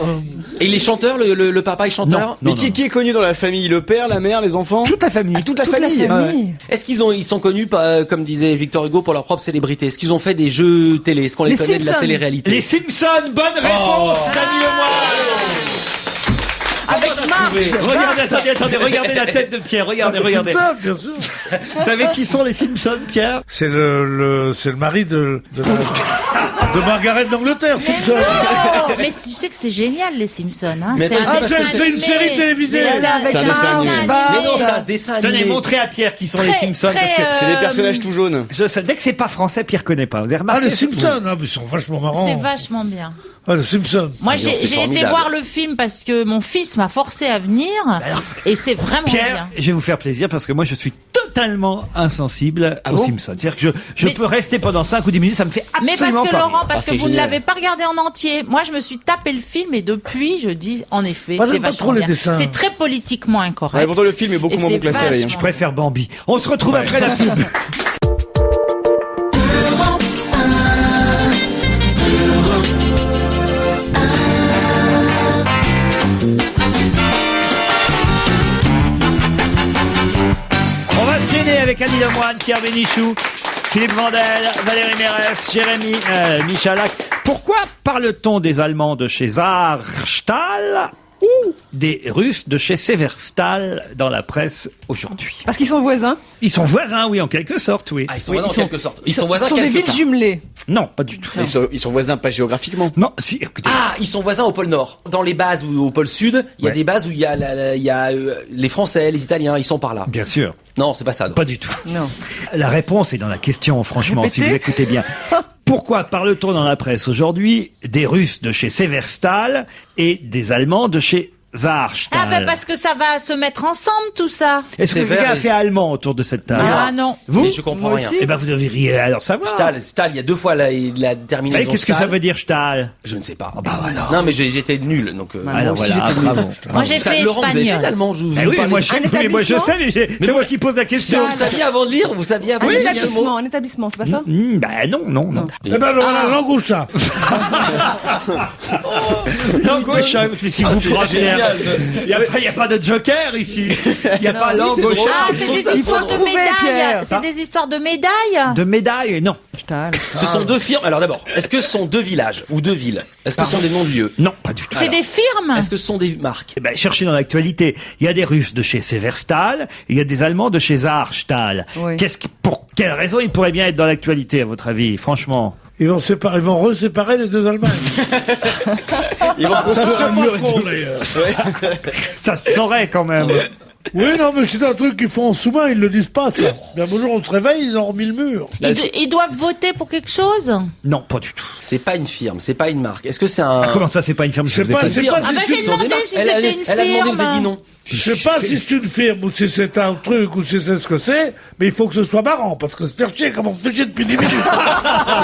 Et les chanteurs, le papa est chanteur? Non. Mais qui est connu dans la famille? Le père, la mère, les enfants? Toute la famille. Ah, toute la Toute la famille. famille. Est-ce ils sont connus, comme disait Victor Hugo, pour leur propre célébrité? Est-ce qu'ils ont fait des jeux télé? Est-ce qu'on les Les connaît de la Simpsons. télé-réalité? Les Simpsons, bonne réponse, Dany Lemoine. Avec Marge. Regardez, regardez la tête de Pierre, regardez. C'est ça, bien sûr. Vous savez qui sont les Simpsons, Pierre? C'est c'est le mari de Margaret d'Angleterre, Simpson. Non, mais tu sais que c'est génial les Simpsons. Hein. Mais C'est un ah, dessin c'est une animé. série télévisée. C'est un C'est un dessin animé. Mais non, c'est un dessin animé. Tenez, montrez à Pierre qui sont les Très, Simpsons, très, parce que C'est des personnages tout jaunes. je sais, dès que c'est pas français, Pierre connaît pas. Vous avez Ah, remarqué? les Simpsons, ah, mais ils sont vachement marrants. C'est vachement bien. Ah, les Simpsons. Moi, dis donc, c'est j'ai été formidable. voir le film parce que mon fils m'a forcé à venir et c'est vraiment Pierre, bien. je vais vous faire plaisir parce que moi je suis totalement insensible aux bon Simpsons. C'est-à-dire que je Mais- peux rester pendant 5 ou 10 minutes, ça me fait Mais parce absolument que pas Laurent, rire. parce Ah, que c'est vous ne génial. l'avez pas regardé en entier. Moi, je me suis tapé le film et depuis, je dis en effet, Moi, c'est j'aime pas vachement trop les bien. dessins. C'est très politiquement incorrect. Ouais, pourtant, le film est beaucoup Et moins c'est bon que la série, hein. vachement Je préfère Bambi. On se retrouve après la pub. On va se gêner avec Annie Lemoine, Pierre Bénichou, Philippe Vandel, Valérie Mérès, Jérémy Michalak. Pourquoi parle-t-on des Allemands de chez Saarstahl ou des Russes de chez Severstal dans la presse aujourd'hui? Parce qu'ils sont voisins. Ils sont voisins, oui, en quelque sorte, oui. Ah, ils sont voisins en quelque sorte. Ils sont voisins Ce sont des quelque villes part. jumelées. Non, pas du tout. Ils sont voisins pas géographiquement. Non, si, écoutez. Ah, ils sont voisins au pôle Nord. Dans les bases ou au pôle Sud, il y a Ouais. des bases où il y a, les Français, les Italiens, ils sont par là. Bien sûr. Non, c'est pas ça. non. Pas du tout. Non. La réponse est dans la question, franchement, si Répétez. vous écoutez bien. Pourquoi parle-t-on dans la presse aujourd'hui des Russes de chez Severstal et des Allemands de chez Saarstahl? Ah ben parce que ça va se mettre ensemble tout ça. Est-ce que Sévère quelqu'un a et- fait allemand autour de cette table? Ah non. Vous? Mais je comprends Moi rien. aussi. Eh ben, vous devriez alors savoir. Stahl, il y a 2 fois la terminaison. Eh, qu'est-ce que Stahl. ça veut dire, Stahl? Je ne sais pas. Non, mais j'étais nul, donc. Alors aussi, voilà, j'étais bravo. Moi j'ai fait Laurent, vous avez fait espagnol. l'allemand, je vous Eh oui, parle moi, de- je, Un mais moi je établissement sais, mais c'est moi qui pose la question. Vous le saviez avant de lire, vous saviez avant Un de lire ce établissement, mot. un établissement, c'est pas ça? Ben non. Eh ben, voilà, l'angoucha. Non, gauche, si vous frangez. génial. Il n'y a pas de joker ici. Il n'y a pas oui, langue c'est gauche. drôle. Ah, Ils c'est sont des ça, histoires ils de sont trouvés, médailles. Pierre. C'est des histoires de médailles. De médailles, non. Stahl. Ce sont 2 firmes. Alors d'abord, est-ce que ce sont 2 villages ou 2 villes? Est-ce que ce sont des noms de lieux? Non, pas du tout. C'est des firmes. Est-ce que ce sont des marques? Eh ben, cherchez dans l'actualité. Il y a des Russes de chez Severstal, et il y a des Allemands de chez Saarstahl. Oui. Pour quelle raison ils pourraient bien être dans l'actualité, à votre avis, franchement? Ils vont reséparer les 2 Allemagnes. Ils vont Ça construire serait un mur pas et con, tout. d'ailleurs. Ça se saurait quand même. Oui, non, mais c'est un truc qu'ils font en sous-main, ils le disent pas, ça. Un beau jour, on se réveille, ils ont remis le mur. Ils doivent voter pour quelque chose. Non, pas du tout. C'est pas une firme, c'est pas une marque. Est-ce que c'est un... Comment ça, c'est pas une firme? Je sais vous ai pas, dit. c'est pas Ah si bah c'est j'ai une- demandé si c'était une Elle a demandé, vous avez dit firme. non. Je sais pas si c'est une firme ou si c'est un truc ou si c'est ce que c'est, mais il faut que ce soit marrant, parce que se faire chier comme on se fait chier depuis 10 minutes.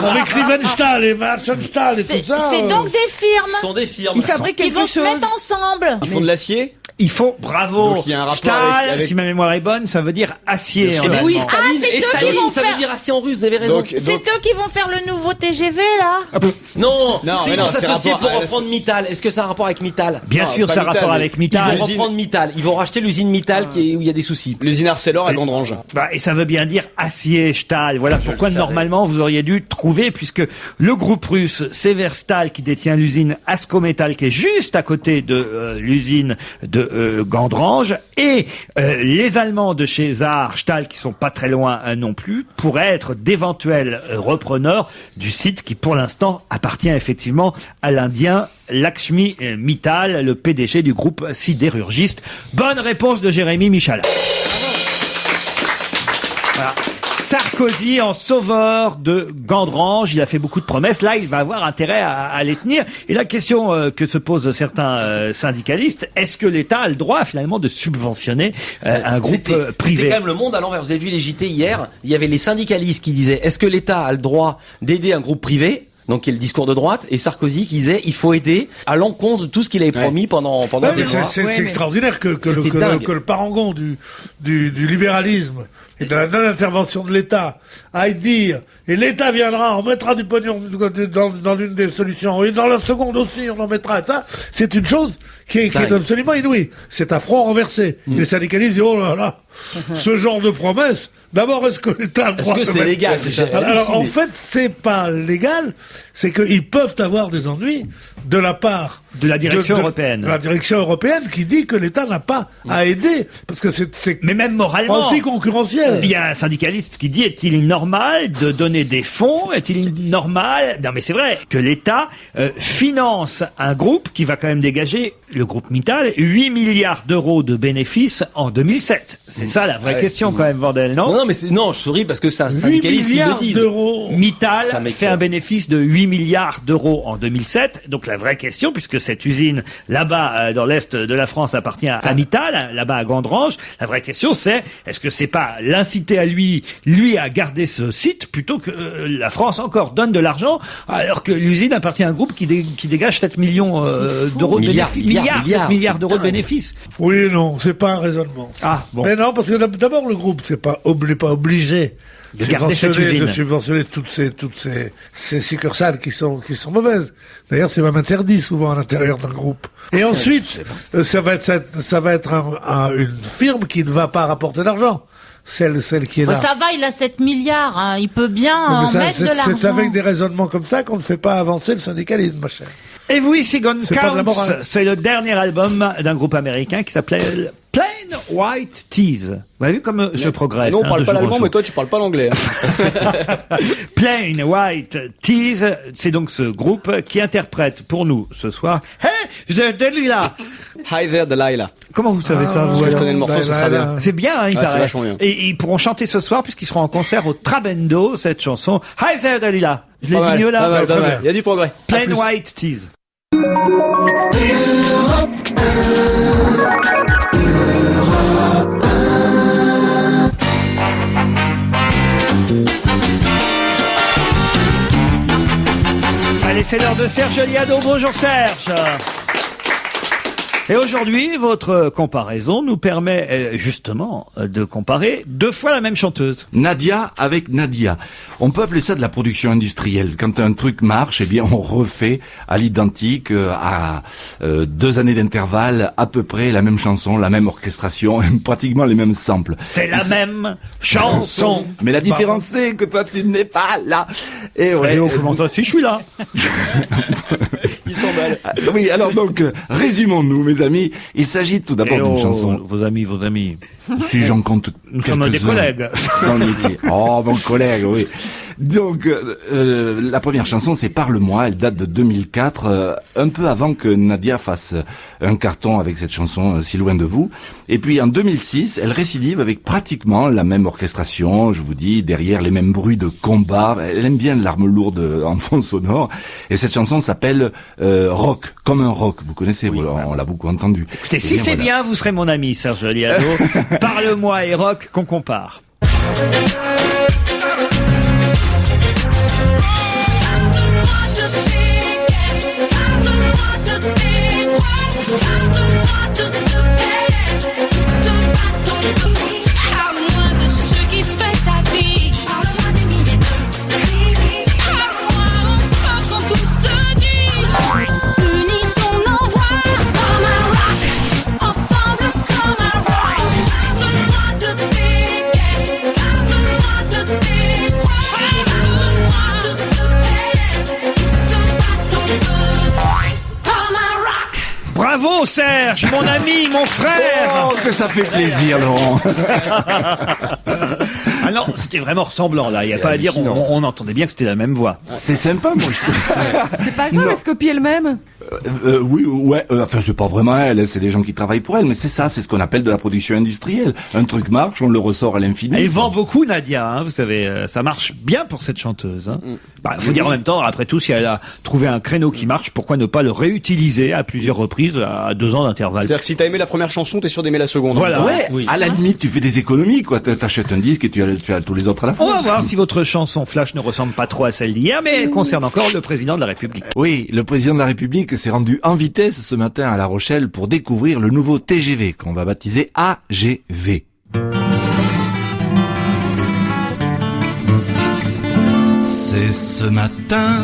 Avec Rivenstahl et Marchenstahl et C'est tout ça. c'est donc des Ce firmes. sont des firmes. Ils fabriquent Ils vont quelque se chose. mettre ensemble. Ils font de l'acier. Il faut, bravo. Donc, il y a un rapport Stahl, avec- si ma mémoire est bonne, ça veut dire acier. Bien en sûr. Mais oui, allemand. Staline c'est et eux qui Staline, vont ça faire- veut dire acier en russe, vous avez raison. Donc- C'est eux qui vont faire le nouveau TGV là. Non, Non, c'est mais ils vont non, c'est s'associer rapport pour à- reprendre Mittal. Est-ce que ça a un rapport avec Mittal? Bien Non, sûr, pas ça a Mittal, rapport mais avec Ils Mittal. vont reprendre Mittal. Ils vont racheter l'usine Mittal où il y a des soucis. L'usine Arcelor à Gondrange. Bah, et ça veut bien dire acier, Stahl. Voilà pourquoi le savais. normalement vous auriez dû trouver, puisque le groupe russe Severstal, qui détient l'usine Ascometal, qui est juste à côté de l'usine de Gondrange, et les Allemands de chez Saarstahl, qui sont pas très loin non plus, pourraient être d'éventuels repreneurs du site qui pour l'instant appartient effectivement à l'Indien Lakshmi Mittal, le PDG du groupe sidérurgiste. Bonne réponse de Jérémy Michalak. Voilà. Sarkozy en sauveur de Gondrange, il a fait beaucoup de promesses. Là, il va avoir intérêt à les tenir. Et la question que se posent certains syndicalistes, est-ce que l'État a le droit finalement de subventionner un groupe C'était privé? quand même le monde à l'envers. Vous avez vu les JT hier, il y avait les syndicalistes qui disaient est-ce que l'État a le droit d'aider un groupe privé? Donc, il y a le discours de droite, et Sarkozy qui disait il faut aider à l'encontre de tout ce qu'il avait promis pendant Ouais, des mais mois. c'est Ouais, mais- extraordinaire que C'était dingue. le parangon du libéralisme et de la non-intervention de l'État aille dire, et l'État viendra, on mettra du pognon dans l'une des solutions, et dans la seconde aussi, on en mettra, ça, c'est une chose qui est Dingue. absolument inouïe. C'est un front renversé. Et les syndicalistes disent, oh là là, ce genre de promesse, d'abord, est-ce que l'État a le Est-ce droit que de c'est mettre- légal? C'est Alors, en halluciné. fait, c'est pas légal, c'est qu'ils peuvent avoir des ennuis de la part De la direction européenne. de la direction européenne qui dit que l'État n'a pas à aider parce que c'est Mais même moralement. anti-concurrentiel. Il y a un syndicaliste qui dit est-il normal de donner des fonds? Est-il normal? Non mais c'est vrai que l'État finance un groupe qui va quand même dégager, le groupe Mittal, 8 milliards d'euros de bénéfices en 2007. C'est ça la vraie question quand même, bordel, non? Non, mais non, je souris parce que c'est un 8 syndicaliste qui le milliards dit. d'euros. Mittal Ça m'étonne. fait un bénéfice de 8 milliards d'euros en 2007. Donc la vraie question, puisque cette usine là-bas dans l'est de la France appartient à Mittal, là-bas à Gondrange, la vraie question c'est est-ce que c'est pas l'inciter à lui à garder ce site plutôt que la France encore donne de l'argent alors que l'usine appartient à un groupe qui dégage 7 millions d'euros de Milliards, bénéfices. milliards, 7 milliards c'est d'euros de dingue. bénéfices. Oui, non, c'est pas un raisonnement. Ah bon. Mais non, parce que d'abord le groupe, c'est pas obligé De garder cette usine. de subventionner toutes ces succursales qui sont mauvaises. D'ailleurs, c'est même interdit souvent à l'intérieur d'un groupe. Et ensuite, ça va être une firme qui ne va pas rapporter d'argent. Celle qui est là. Bah, ça va, il a 7 milliards. Hein. Il peut bien Non, mais en ça, mettre de l'argent. c'est avec des raisonnements comme ça qu'on ne fait pas avancer le syndicalisme, ma chère. Et vous, Sigon C'est pas de la Counts, morale. c'est le dernier album d'un groupe américain qui s'appelle Plain White Tees. Vous avez vu comme je progresse. Nous, on parle de pas jour en l'allemand, jour. mais toi, tu parles pas l'anglais. Plain White Tees, c'est donc ce groupe qui interprète pour nous ce soir Hey, the Delilah. Hi there, Delilah. Comment vous savez ça, vous Parce que je alors connais le morceau, c'est très bien. C'est bien, hein, il Ouais, c'est paraît. vachement bien. Et ils pourront chanter ce soir puisqu'ils seront en concert au Trabendo, cette chanson. Hi there, Delilah. Je l'ai Pas dit mal, mieux là. pas mal, très pas mal. bien. Il y a du progrès. À Plain plus. White Tees. Allez, c'est l'heure de Serge Liado. Bonjour Serge. Et aujourd'hui, votre comparaison nous permet justement de comparer deux fois la même chanteuse. Nadia avec Nadia. On peut appeler ça de la production industrielle. Quand un truc marche, eh bien on refait à l'identique, à 2 années d'intervalle, à peu près la même chanson, la même orchestration, pratiquement les mêmes samples. C'est la même chanson. Mais la différence c'est que toi tu n'es pas là. Et ouais. Et on commence à si je suis là. Il s'emballe. Oui, alors donc, résumons-nous mes amis. Il s'agit tout d'abord Et d'une chanson. vos amis. Si j'en compte Nous sommes des quelques-uns collègues. dans le métier. Oh, mon collègue, oui. Donc, la première chanson, c'est Parle-moi. Elle date de 2004, un peu avant que Nadia fasse un carton avec cette chanson Si loin de vous. Et puis, en 2006, elle récidive avec pratiquement la même orchestration, je vous dis, derrière les mêmes bruits de combat. Elle aime bien l'arme lourde en fond sonore. Et cette chanson s'appelle Rock, comme un rock. Vous connaissez, on l'a beaucoup entendu. Écoutez, Eh si bien, c'est voilà. bien, vous serez mon ami, Serge Liado. Parle-moi et rock qu'on compare. Parle-moi de ce qui fait ta vie. Parle-moi des milliers de cris. Parle-moi encore quand tout se dit. Unissons nos voix comme un rock. Ensemble comme un rock. Parle-moi de tes guerres. Parle-moi de tes croix. Parle-moi de ce père qui te bat ton feu. Comme un rock. Bravo Serge, mon ami, mon frère. Oh, que ça fait plaisir, Laurent. Ah non, c'était vraiment ressemblant là, il n'y a pas à dire, on entendait bien que c'était la même voix. C'est sympa, moi, je trouve. C'est pas grave, est-ce que copie elle-même? Oui, ouais, enfin, c'est pas vraiment elle, c'est les gens qui travaillent pour elle, mais c'est ça, c'est ce qu'on appelle de la production industrielle. Un truc marche, on le ressort à l'infini. Elle vend beaucoup Nadia, hein, vous savez, ça marche bien pour cette chanteuse. Hein. Faut dire en même temps, après tout, si elle a trouvé un créneau qui marche, pourquoi ne pas le réutiliser à plusieurs reprises à 2 ans d'intervalle. C'est-à-dire que si t'as aimé la première chanson, t'es sûr d'aimer la seconde. Voilà. Ouais, Oui. à la limite, tu fais des économies, quoi. T'achètes un disque et tu as tous les autres à la On fois. va voir si votre chanson Flash ne ressemble pas trop à celle d'hier, mais elle concerne encore le président de la République. Oui, le président de la République s'est rendu en vitesse ce matin à La Rochelle pour découvrir le nouveau TGV qu'on va baptiser AGV. C'est ce matin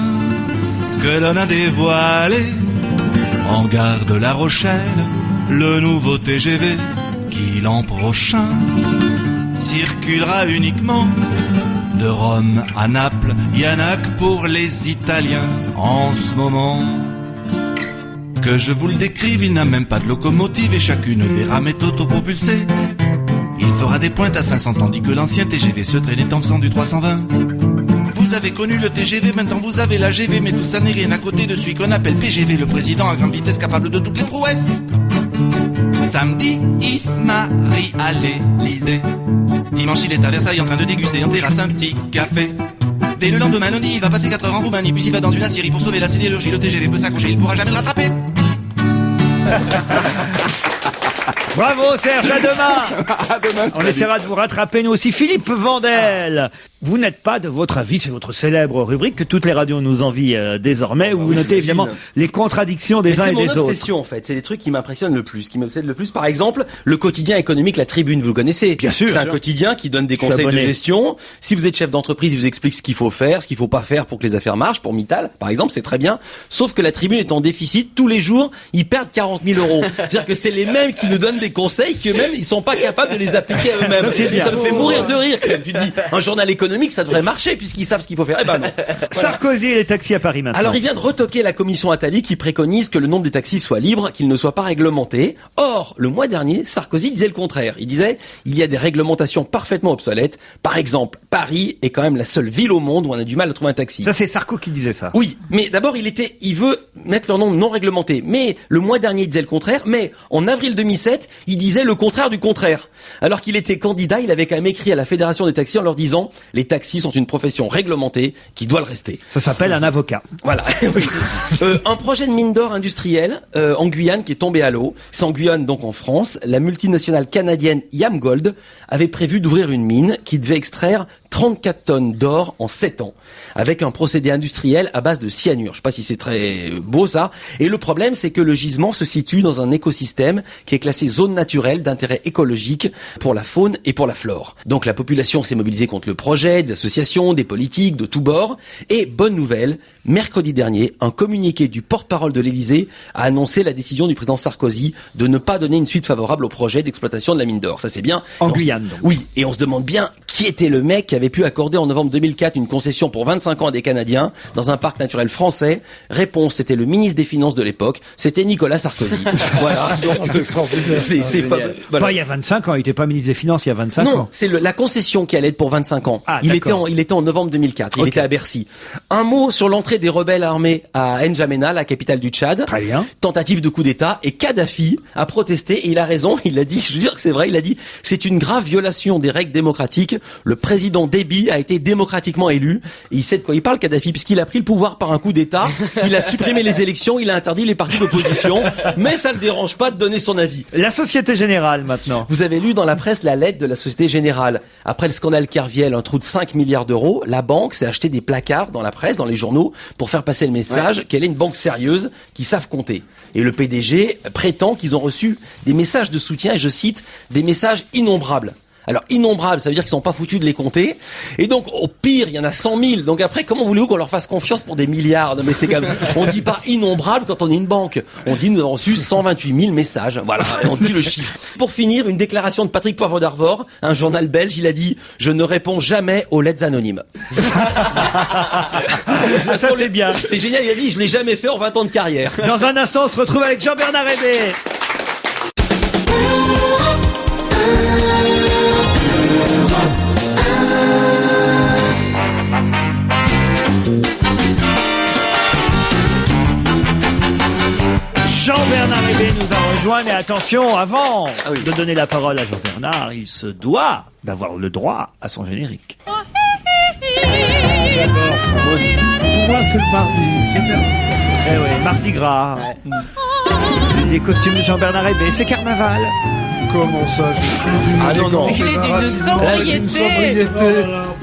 que l'on a dévoilé en gare de La Rochelle le nouveau TGV qui l'an prochain circulera uniquement de Rome à Naples. Y'en a que pour les Italiens en ce moment. Que je vous le décrive, il n'a même pas de locomotive et chacune des rames est autopropulsée. Il fera des pointes à 500 tandis que l'ancien TGV se traînait en faisant du 320. Vous avez connu le TGV, maintenant vous avez la GV, mais tout ça n'est rien à côté de celui qu'on appelle PGV, le président à grande vitesse capable de toutes les prouesses. Samedi, il se marie à l'Élysée. Dimanche, il est à Versailles en train de déguster en terrasse un petit café. Dès le lendemain, lundi, il va passer 4 heures en Roumanie, puis il va dans une aciérie pour sauver la sidérurgie. Le TGV peut s'accrocher, il pourra jamais le rattraper. Bravo Serge, à demain. On essaiera de vous rattraper nous aussi. Philippe Vandel, vous n'êtes pas de votre avis, c'est votre célèbre rubrique que toutes les radios nous envient désormais, où vous notez évidemment les contradictions des uns et C'est mon des autres. obsession en fait, c'est les trucs qui m'impressionnent le plus, qui m'obsèdent le plus. Par exemple, le quotidien économique La Tribune, vous le connaissez? Bien sûr. C'est un quotidien qui donne des conseils de abonné. gestion. Si vous êtes chef d'entreprise, il vous explique ce qu'il faut faire, ce qu'il faut pas faire pour que les affaires marchent. Pour Mittal, par exemple, c'est très bien. Sauf que La Tribune est en déficit. Tous les jours, ils perdent 40 000 €. C'est-à-dire que c'est les mêmes qui nous donnent des conseils qu'eux-mêmes, ils sont pas capables de les appliquer à eux-mêmes. C'est bien. Ça me fait mourir de rire quand même. Tu te dis, un journal économique économique, ça devrait marcher puisqu'ils savent ce qu'il faut faire. Eh ben non. Sarkozy et les taxis à Paris maintenant. Alors il vient de retoquer la commission Attali qui préconise que le nombre des taxis soit libre, qu'il ne soit pas réglementé. Or, le mois dernier, Sarkozy disait le contraire. Il disait, il y a des réglementations parfaitement obsolètes. Par exemple, Paris est quand même la seule ville au monde où on a du mal à trouver un taxi. Ça, c'est Sarko qui disait ça. Oui, mais d'abord, il veut mettre leur nom non réglementé. Mais le mois dernier, il disait le contraire. Mais en avril 2007, il disait le contraire du contraire. Alors qu'il était candidat, il avait quand même écrit à la Fédération des taxis en leur disant, les taxis sont une profession réglementée qui doit le rester. Ça s'appelle un avocat. Voilà. Un projet de mine d'or industrielle en Guyane qui est tombé à l'eau. C'est en Guyane, donc en France. La multinationale canadienne Yamgold avait prévu d'ouvrir une mine qui devait extraire 34 tonnes d'or en 7 ans, avec un procédé industriel à base de cyanure. Je sais pas si c'est très beau ça. Et le problème, c'est que le gisement se situe dans un écosystème qui est classé zone naturelle d'intérêt écologique pour la faune et pour la flore. Donc la population s'est mobilisée contre le projet, des associations, des politiques de tous bords. Et bonne nouvelle, mercredi dernier, un communiqué du porte-parole de l'Élysée a annoncé la décision du président Sarkozy de ne pas donner une suite favorable au projet d'exploitation de la mine d'or. Ça c'est bien. En Guyane, donc. Oui, et on se demande bien qui était le mec qui avait pu accorder en novembre 2004 une concession pour 25 ans à des Canadiens dans un parc naturel français. Réponse, c'était le ministre des Finances de l'époque, c'était Nicolas Sarkozy. Voilà. Donc, c'est voilà. Pas il y a 25 ans, il était pas ministre des Finances il y a 25 ans. Non, c'est la concession qui allait être pour 25 ans. Ah, il était en novembre 2004, il était à Bercy. Un mot sur l'entrée des rebelles armés à N'Djamena, la capitale du Tchad. Très bien. Tentative de coup d'État, et Kadhafi a protesté et il a raison, il a dit, je veux dire que c'est vrai, il a dit, c'est une grave violation des règles démocratiques. Le président Déby a été démocratiquement élu. Et il sait de quoi il parle, Kadhafi, puisqu'il a pris le pouvoir par un coup d'État. Il a supprimé les élections, il a interdit les partis d'opposition. Mais ça le dérange pas de donner son avis. La Société Générale maintenant. Vous avez lu dans la presse la lettre de la Société Générale. Après le scandale Kerviel, un trou de 5 milliards d'euros, la banque s'est acheté des placards dans la presse, dans les journaux, pour faire passer le message qu'elle est une banque sérieuse, qui savent compter. Et le PDG prétend qu'ils ont reçu des messages de soutien, et je cite, des messages innombrables. Alors, innombrables, ça veut dire qu'ils sont pas foutus de les compter. Et donc, au pire, il y en a 100 000. Donc après, comment voulez-vous qu'on leur fasse confiance pour des milliards? Non, mais c'est quand même, on dit pas innombrable quand on est une banque. On dit, nous avons reçu 128 000 messages. Voilà. Et on dit le chiffre. Pour finir, une déclaration de Patrick Poivre d'Arvor, un journal belge, il a dit, je ne réponds jamais aux lettres anonymes. Ça c'est bien. C'est génial. Il a dit, je l'ai jamais fait en 20 ans de carrière. Dans un instant, on se retrouve avec Jean-Bernard Hébé. Jean-Bernard Hébé nous a rejoint, mais attention, avant de donner la parole à Jean-Bernard, il se doit d'avoir le droit à son générique. Pour moi, c'est le mardi. C'est bien. Eh oui, Mardi Gras. Les costumes de Jean-Bernard Hébé, c'est carnaval. Comment ça? Ah non, non. Il est d'une sobriété. Une sobriété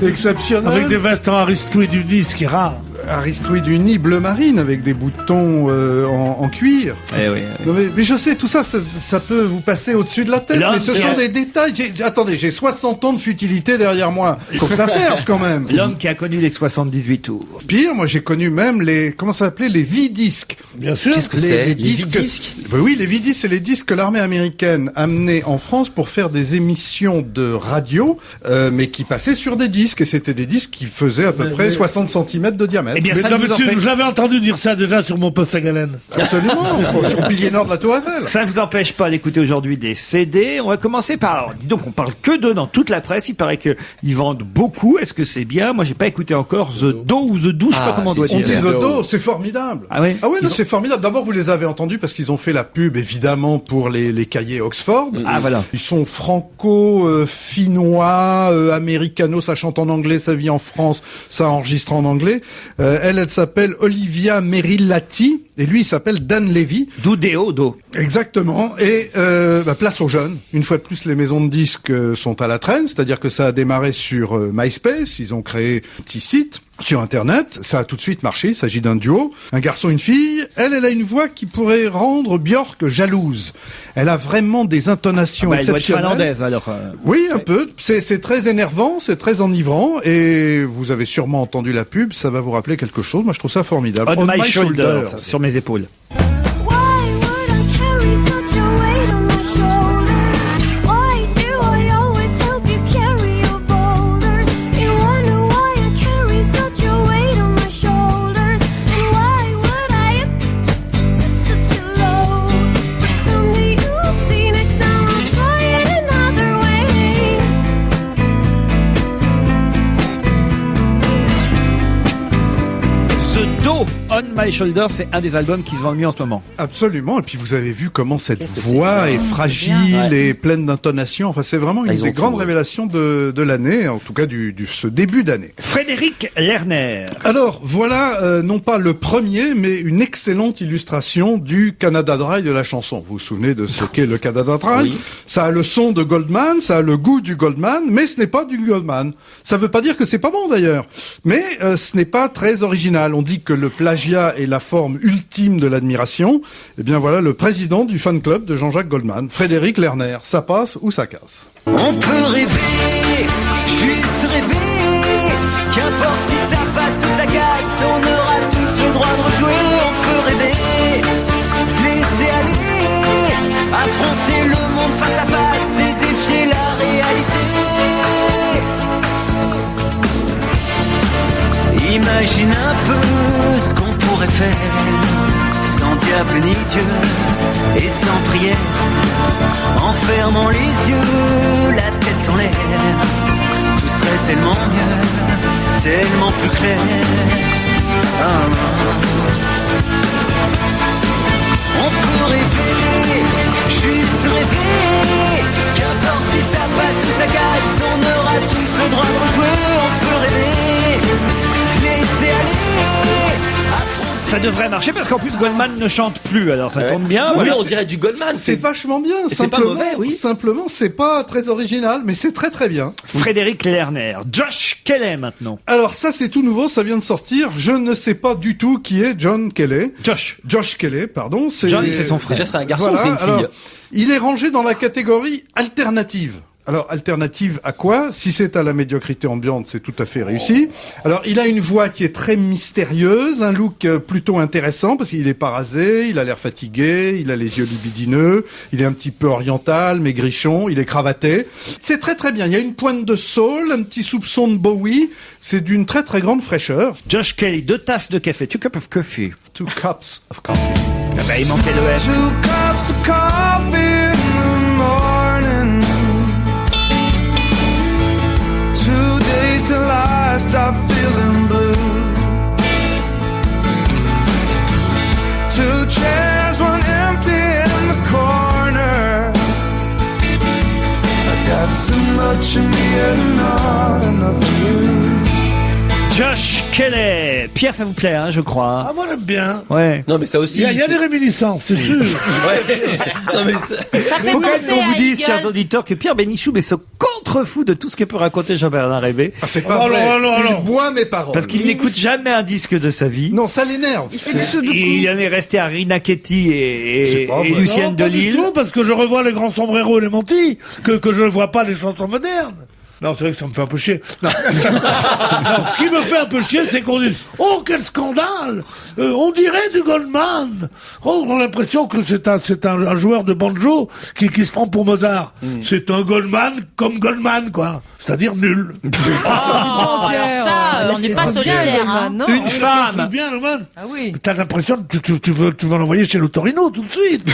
exceptionnelle. Avec des vestes en aristoïde du disque qui est rare. Aristoïde uni bleu marine avec des boutons en cuir. Eh oui. Non, mais je sais, tout ça, ça peut vous passer au-dessus de la tête, mais ce sont des détails. Attendez, j'ai 60 ans de futilité derrière moi. Faut que ça serve quand même. L'homme qui a connu les 78 tours. Pire, moi j'ai connu même les, comment ça s'appelait, les V-disques. Bien sûr. Qu'est-ce que c'est? Les disques. Oui, les V-disques, c'est les disques que l'armée américaine amenait en France pour faire des émissions de radio, mais qui passaient sur des disques. Et c'était des disques qui faisaient à peu près 60 cm de diamètre. Eh bien, Mais ça ne vous d'habitude, empêche... j'avais entendu dire ça déjà sur mon poste à galène. Absolument, sur le pilier nord de la Tour Eiffel. Ça ne vous empêche pas d'écouter aujourd'hui des CD. On va commencer par... Alors, dis donc, on parle que d'eux dans toute la presse. Il paraît qu'ils vendent beaucoup. Est-ce que c'est bien? Moi, j'ai pas écouté encore The Do ou The Do, je sais pas comment on doit On dire. dit The Do, c'est formidable. Ah oui? Ah oui, c'est formidable. D'abord, vous les avez entendus parce qu'ils ont fait la pub, évidemment, pour les cahiers Oxford. Ah voilà. Ils sont franco-finnois, américano, ça chante en anglais, ça vit en France, ça enregistre en anglais. Elle s'appelle Olivia Merillati, et lui, il s'appelle Dan Levy. Doudéo, Do. Exactement. Et place aux jeunes. Une fois de plus, les maisons de disques sont à la traîne, c'est-à-dire que ça a démarré sur MySpace. Ils ont créé un petit site sur Internet. Ça a tout de suite marché. Il s'agit d'un duo, un garçon, une fille. Elle a une voix qui pourrait rendre Björk jalouse. Elle a vraiment des intonations elle doit être exceptionnelles. finlandaise, alors. Oui, un peu. C'est très énervant, c'est très enivrant, et vous avez sûrement entendu la pub. Ça va vous rappeler quelque chose. Moi, je trouve ça formidable. On my shoulder, sur mes épaules. My Shoulder, c'est un des albums qui se vend le mieux en ce moment. Absolument. Et puis vous avez vu comment cette voix est fragile et pleine d'intonation. Enfin, c'est vraiment une des grandes révélations de l'année, en tout cas ce début d'année. Frédéric Lerner. Alors voilà, non pas le premier, mais une excellente illustration du Canada Dry de la chanson. Vous vous souvenez de ce qu'est le Canada Dry? Oui. Ça a le son de Goldman, ça a le goût du Goldman, mais ce n'est pas du Goldman. Ça veut pas dire que c'est pas bon d'ailleurs, mais ce n'est pas très original. On dit que le plagiat est la forme ultime de l'admiration. Eh bien voilà le président du fan club de Jean-Jacques Goldman, Frédéric Lerner. Ça passe ou ça casse. On peut rêver, juste rêver, qu'importe si ça passe ou ça casse, on aura tous le droit de rejouer. On peut rêver, se laisser aller, affronter le monde face à face et défier la réalité. Imagine un peu ce qu'on pourrait faire, sans diable ni Dieu et sans prière, en fermant les yeux, la tête en l'air, tout serait tellement mieux, tellement plus clair. On peut rêver, juste rêver, qu'importe si ça passe ou ça casse, on aura tous le droit de rejouer. On peut rêver, se laisser aller. Ça devrait marcher parce qu'en plus Goldman ne chante plus, alors ça tourne bien. Oui, Voilà. on dirait du Goldman. C'est vachement bien. C'est pas mauvais, oui. Simplement, c'est pas très original, mais c'est très très bien. Frédéric Lerner. Josh Kelly maintenant. Alors ça, c'est tout nouveau, ça vient de sortir. Je ne sais pas du tout qui est John Kelly. Josh Kelly, pardon. John, c'est son frère. Déjà, c'est un garçon Voilà, ou c'est une fille? alors, il est rangé dans la catégorie alternative. Alors, alternative à quoi? Si c'est à la médiocrité ambiante, c'est tout à fait réussi. Alors, il a une voix qui est très mystérieuse, un look plutôt intéressant, parce qu'il est pas rasé, il a l'air fatigué, il a les yeux libidineux, il est un petit peu oriental, maigrichon, il est cravaté. C'est très très bien. Il y a une pointe de soul, un petit soupçon de Bowie. C'est d'une très très grande fraîcheur. Josh Kelly, 2 tasses de café. 2 cups of coffee. 2 cups of coffee. Ah bah, il manquait le S. 2 cups of coffee in the morning. 2 days till I stop feeling blue. 2 chairs, 1 empty in the corner. I got too much of me and not enough of you. Josh Kelly. Pierre, ça vous plaît, hein, je crois. Ah, moi j'aime bien. Ouais. Non, mais ça aussi. Il y a des réminiscences, c'est sûr. Non, mais ça... Ça fait Faut quand même penser qu'on vous à dise, Eagles. chers auditeurs, que Pierre Bénichou mais se contrefou de tout ce que peut raconter Jean-Bernard Hébé. Ah, c'est pas Alors, vrai. alors. Il boit mes paroles. Parce qu'il n'écoute jamais un disque de sa vie. Non, ça l'énerve. Il en est resté à Rina Ketty et Lucienne Non, pas du Delisle. tout, parce que je revois les grands sombreros et les mentis, que je ne vois pas les chansons modernes. Non, c'est vrai que ça me fait un peu chier. Non, non, ce qui me fait un peu chier, c'est qu'on dit « Oh, quel scandale on dirait du Goldman !» Oh, on a l'impression que c'est un joueur de banjo qui se prend pour Mozart. C'est un Goldman comme Goldman, quoi. C'est-à-dire nul. Alors ça, on n'est pas solidaire. Hein. Non. Une femme. Bien, Goldman. Ah oui. T'as l'impression que tu vas l'envoyer chez l'Autorino tout de suite.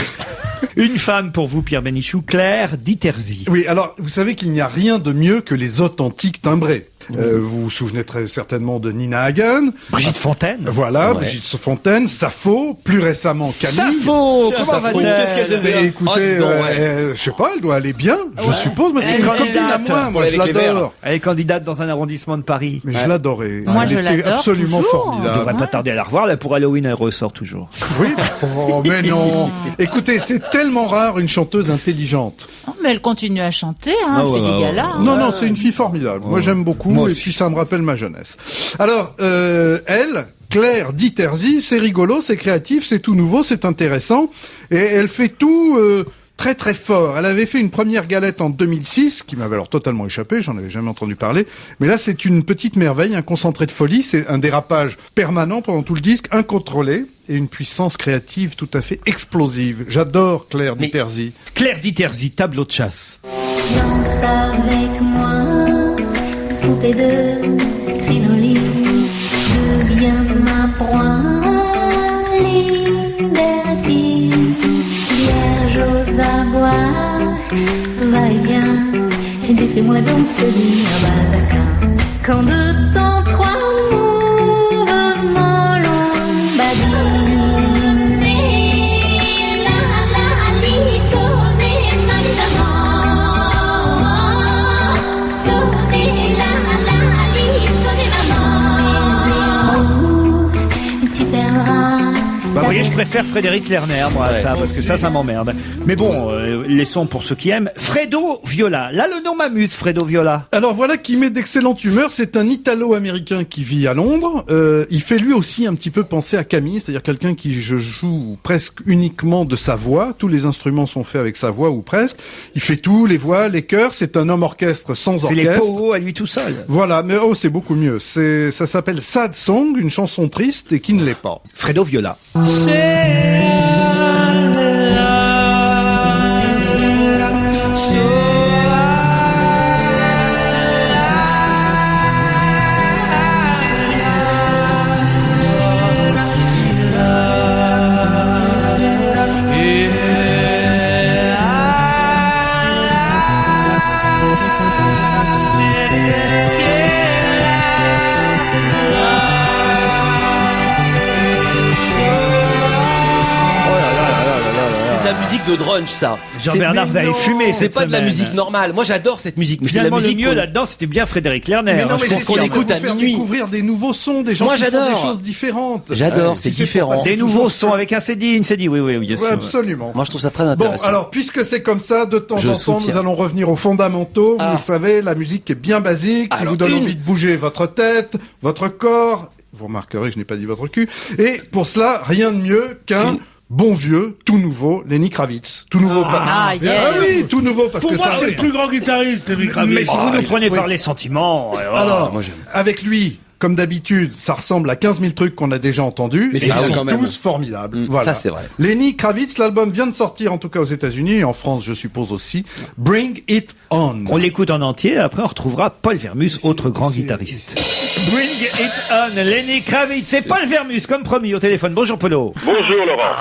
Une femme pour vous, Pierre Bénichou, Claire Diterzi. Oui, alors, vous savez qu'il n'y a rien de mieux que les authentiques timbrés. Vous vous souvenez très certainement de Nina Hagen. Brigitte Fontaine. Voilà, Brigitte Fontaine, Sappho, plus récemment Camille. Sappho, Tiens, comment Sappho, va-t-elle? qu'est-ce qu'elle devient? Mais écoutez, Oh, dis donc, je sais pas, elle doit aller bien, je suppose, mais c'est Elle une est copine à candidate. moi, je Avec les l'adore. Elle est candidate dans un arrondissement de Paris. Mais je l'adorais. Moi, Elle je était l'adore absolument toujours. On formidable. devrait pas tarder à la revoir. Là, pour Halloween, elle ressort toujours. Oui. Oh, mais non. Écoutez, c'est tellement rare une chanteuse intelligente. Non, mais elle continue à chanter, hein, elle fait des galas. Non, non, c'est une fille formidable. Moi, j'aime beaucoup, Moi et aussi. puis ça me rappelle ma jeunesse. Alors, elle, Claire Diterzi, c'est rigolo, c'est créatif, c'est tout nouveau, c'est intéressant, et elle fait tout très très fort. Elle avait fait une première galette en 2006, qui m'avait alors totalement échappé, j'en avais jamais entendu parler, mais là c'est une petite merveille, un concentré de folie, c'est un dérapage permanent pendant tout le disque, incontrôlé, et une puissance créative tout à fait explosive. J'adore Claire Diterzi. Claire Diterzi, tableau de chasse. Danse avec moi, poupée de crinoline, deviens ma proie, libertine, vierge aux abois, va-et-vient, et défais-moi dans ce lit à baldaquin. Quand de temps trois mouvements longs badinent, Tu perdras. Bah, vous voyez, je préfère Frédéric Lerner, moi, à ça, parce que ça m'emmerde. Mais bon, laissons pour ceux qui aiment. Fredo Viola. Là, le nom m'amuse, Fredo Viola. Alors voilà qui met d'excellente humeur. C'est un Italo-américain qui vit à Londres. Il fait lui aussi un petit peu penser à Camille, c'est-à-dire quelqu'un qui joue presque uniquement de sa voix. Tous les instruments sont faits avec sa voix ou presque. Il fait tout, les voix, les chœurs. C'est un homme orchestre sans C'est les orchestre. pogo à lui tout seul. Voilà, mais c'est beaucoup mieux. Ça s'appelle Sad Song, une chanson triste et qui ne l'est pas. Fredo Viola. La musique de drunch, ça. Jean-Bernard, vous avez fumé C'est cette pas de la semaine. musique normale. Moi, j'adore cette musique. Mais c'est Finalement, la musique le mieux qu'on- là-dedans, c'était bien Frédéric Lerner. Mais non, mais c'est ce qu'on écoute à faire minuit. découvrir des nouveaux sons, des gens Moi, qui font j'adore. des choses différentes. J'adore, c'est si différent. pas- Des nouveaux sons avec un CD, une CD, oui, bien sûr. Ouais, absolument. Moi, je trouve ça très Bon, intéressant. alors, puisque c'est comme ça, de temps Je en temps, soutiens. nous allons revenir aux fondamentaux. Ah. Vous savez, la musique qui est bien basique, qui Alors, vous donne une. envie de bouger votre tête, votre corps. Vous remarquerez, je n'ai pas dit votre cul. Et pour cela, rien de mieux qu'un bon vieux, tout nouveau, Lenny Kravitz. Tout nouveau. yes. Oui, tout nouveau, parce Pour que moi, ça. c'est le plus grand guitariste, Lenny Kravitz. Mais si vous nous prenez oui. par les sentiments, Alors, moi, j'aime. avec lui, comme d'habitude, ça ressemble à 15 000 trucs qu'on a déjà entendus. Mais et c'est ils vrai sont quand même. tous formidables. Voilà. ça, c'est vrai. Lenny Kravitz, l'album vient de sortir, en tout cas aux États-Unis et en France, je suppose aussi. Bring It On. on l'écoute en entier, après on retrouvera Paul Vermus, autre grand guitariste. Bring It On, Lenny Kravitz, c'est Paul Vermus, comme promis au téléphone. Bonjour Polo. Bonjour Laurent.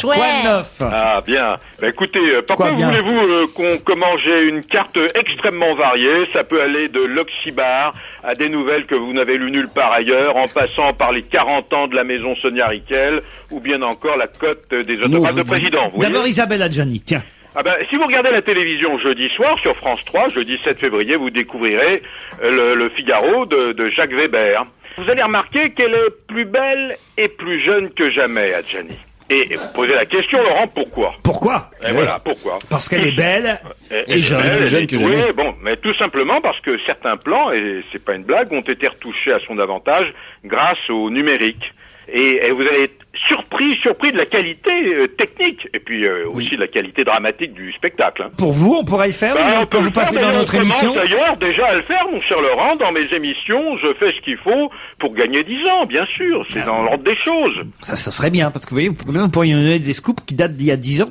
Quoi de neuf? Ah bien. Bah, écoutez, pourquoi Quoi bien voulez-vous qu'on j'ai une carte extrêmement variée? Ça peut aller de l'Oxybar à des nouvelles que vous n'avez lues nulle part ailleurs, en passant par les 40 ans de la maison Sonia Riquel, ou bien encore la cote des autographes de président. Vous D'abord voyez Isabelle Adjani, tiens. Ah ben, si vous regardez la télévision jeudi soir sur France 3, jeudi 7 février, vous découvrirez le Figaro de Jacques Weber. Vous allez remarquer qu'elle est plus belle et plus jeune que jamais, Adjani. Et vous posez la question, Laurent, pourquoi? Pourquoi? Et voilà, pourquoi? Parce qu'elle est belle et jeune. Elle est jeune que oui, jamais. bon, mais tout simplement parce que certains plans, et c'est pas une blague, ont été retouchés à son avantage grâce au numérique. Et vous allez être surpris de la qualité technique, et puis aussi de la qualité dramatique du spectacle. Hein. Pour vous, on pourrait le faire, On peut quand le vous passez faire, dans mais notre on émission. commence d'ailleurs déjà à le faire, mon cher Laurent, dans mes émissions, je fais ce qu'il faut pour gagner 10 ans, bien sûr, c'est dans l'ordre des choses. Ça serait bien, parce que vous voyez, vous pourriez nous donner des scoops qui datent d'il y a 10 ans.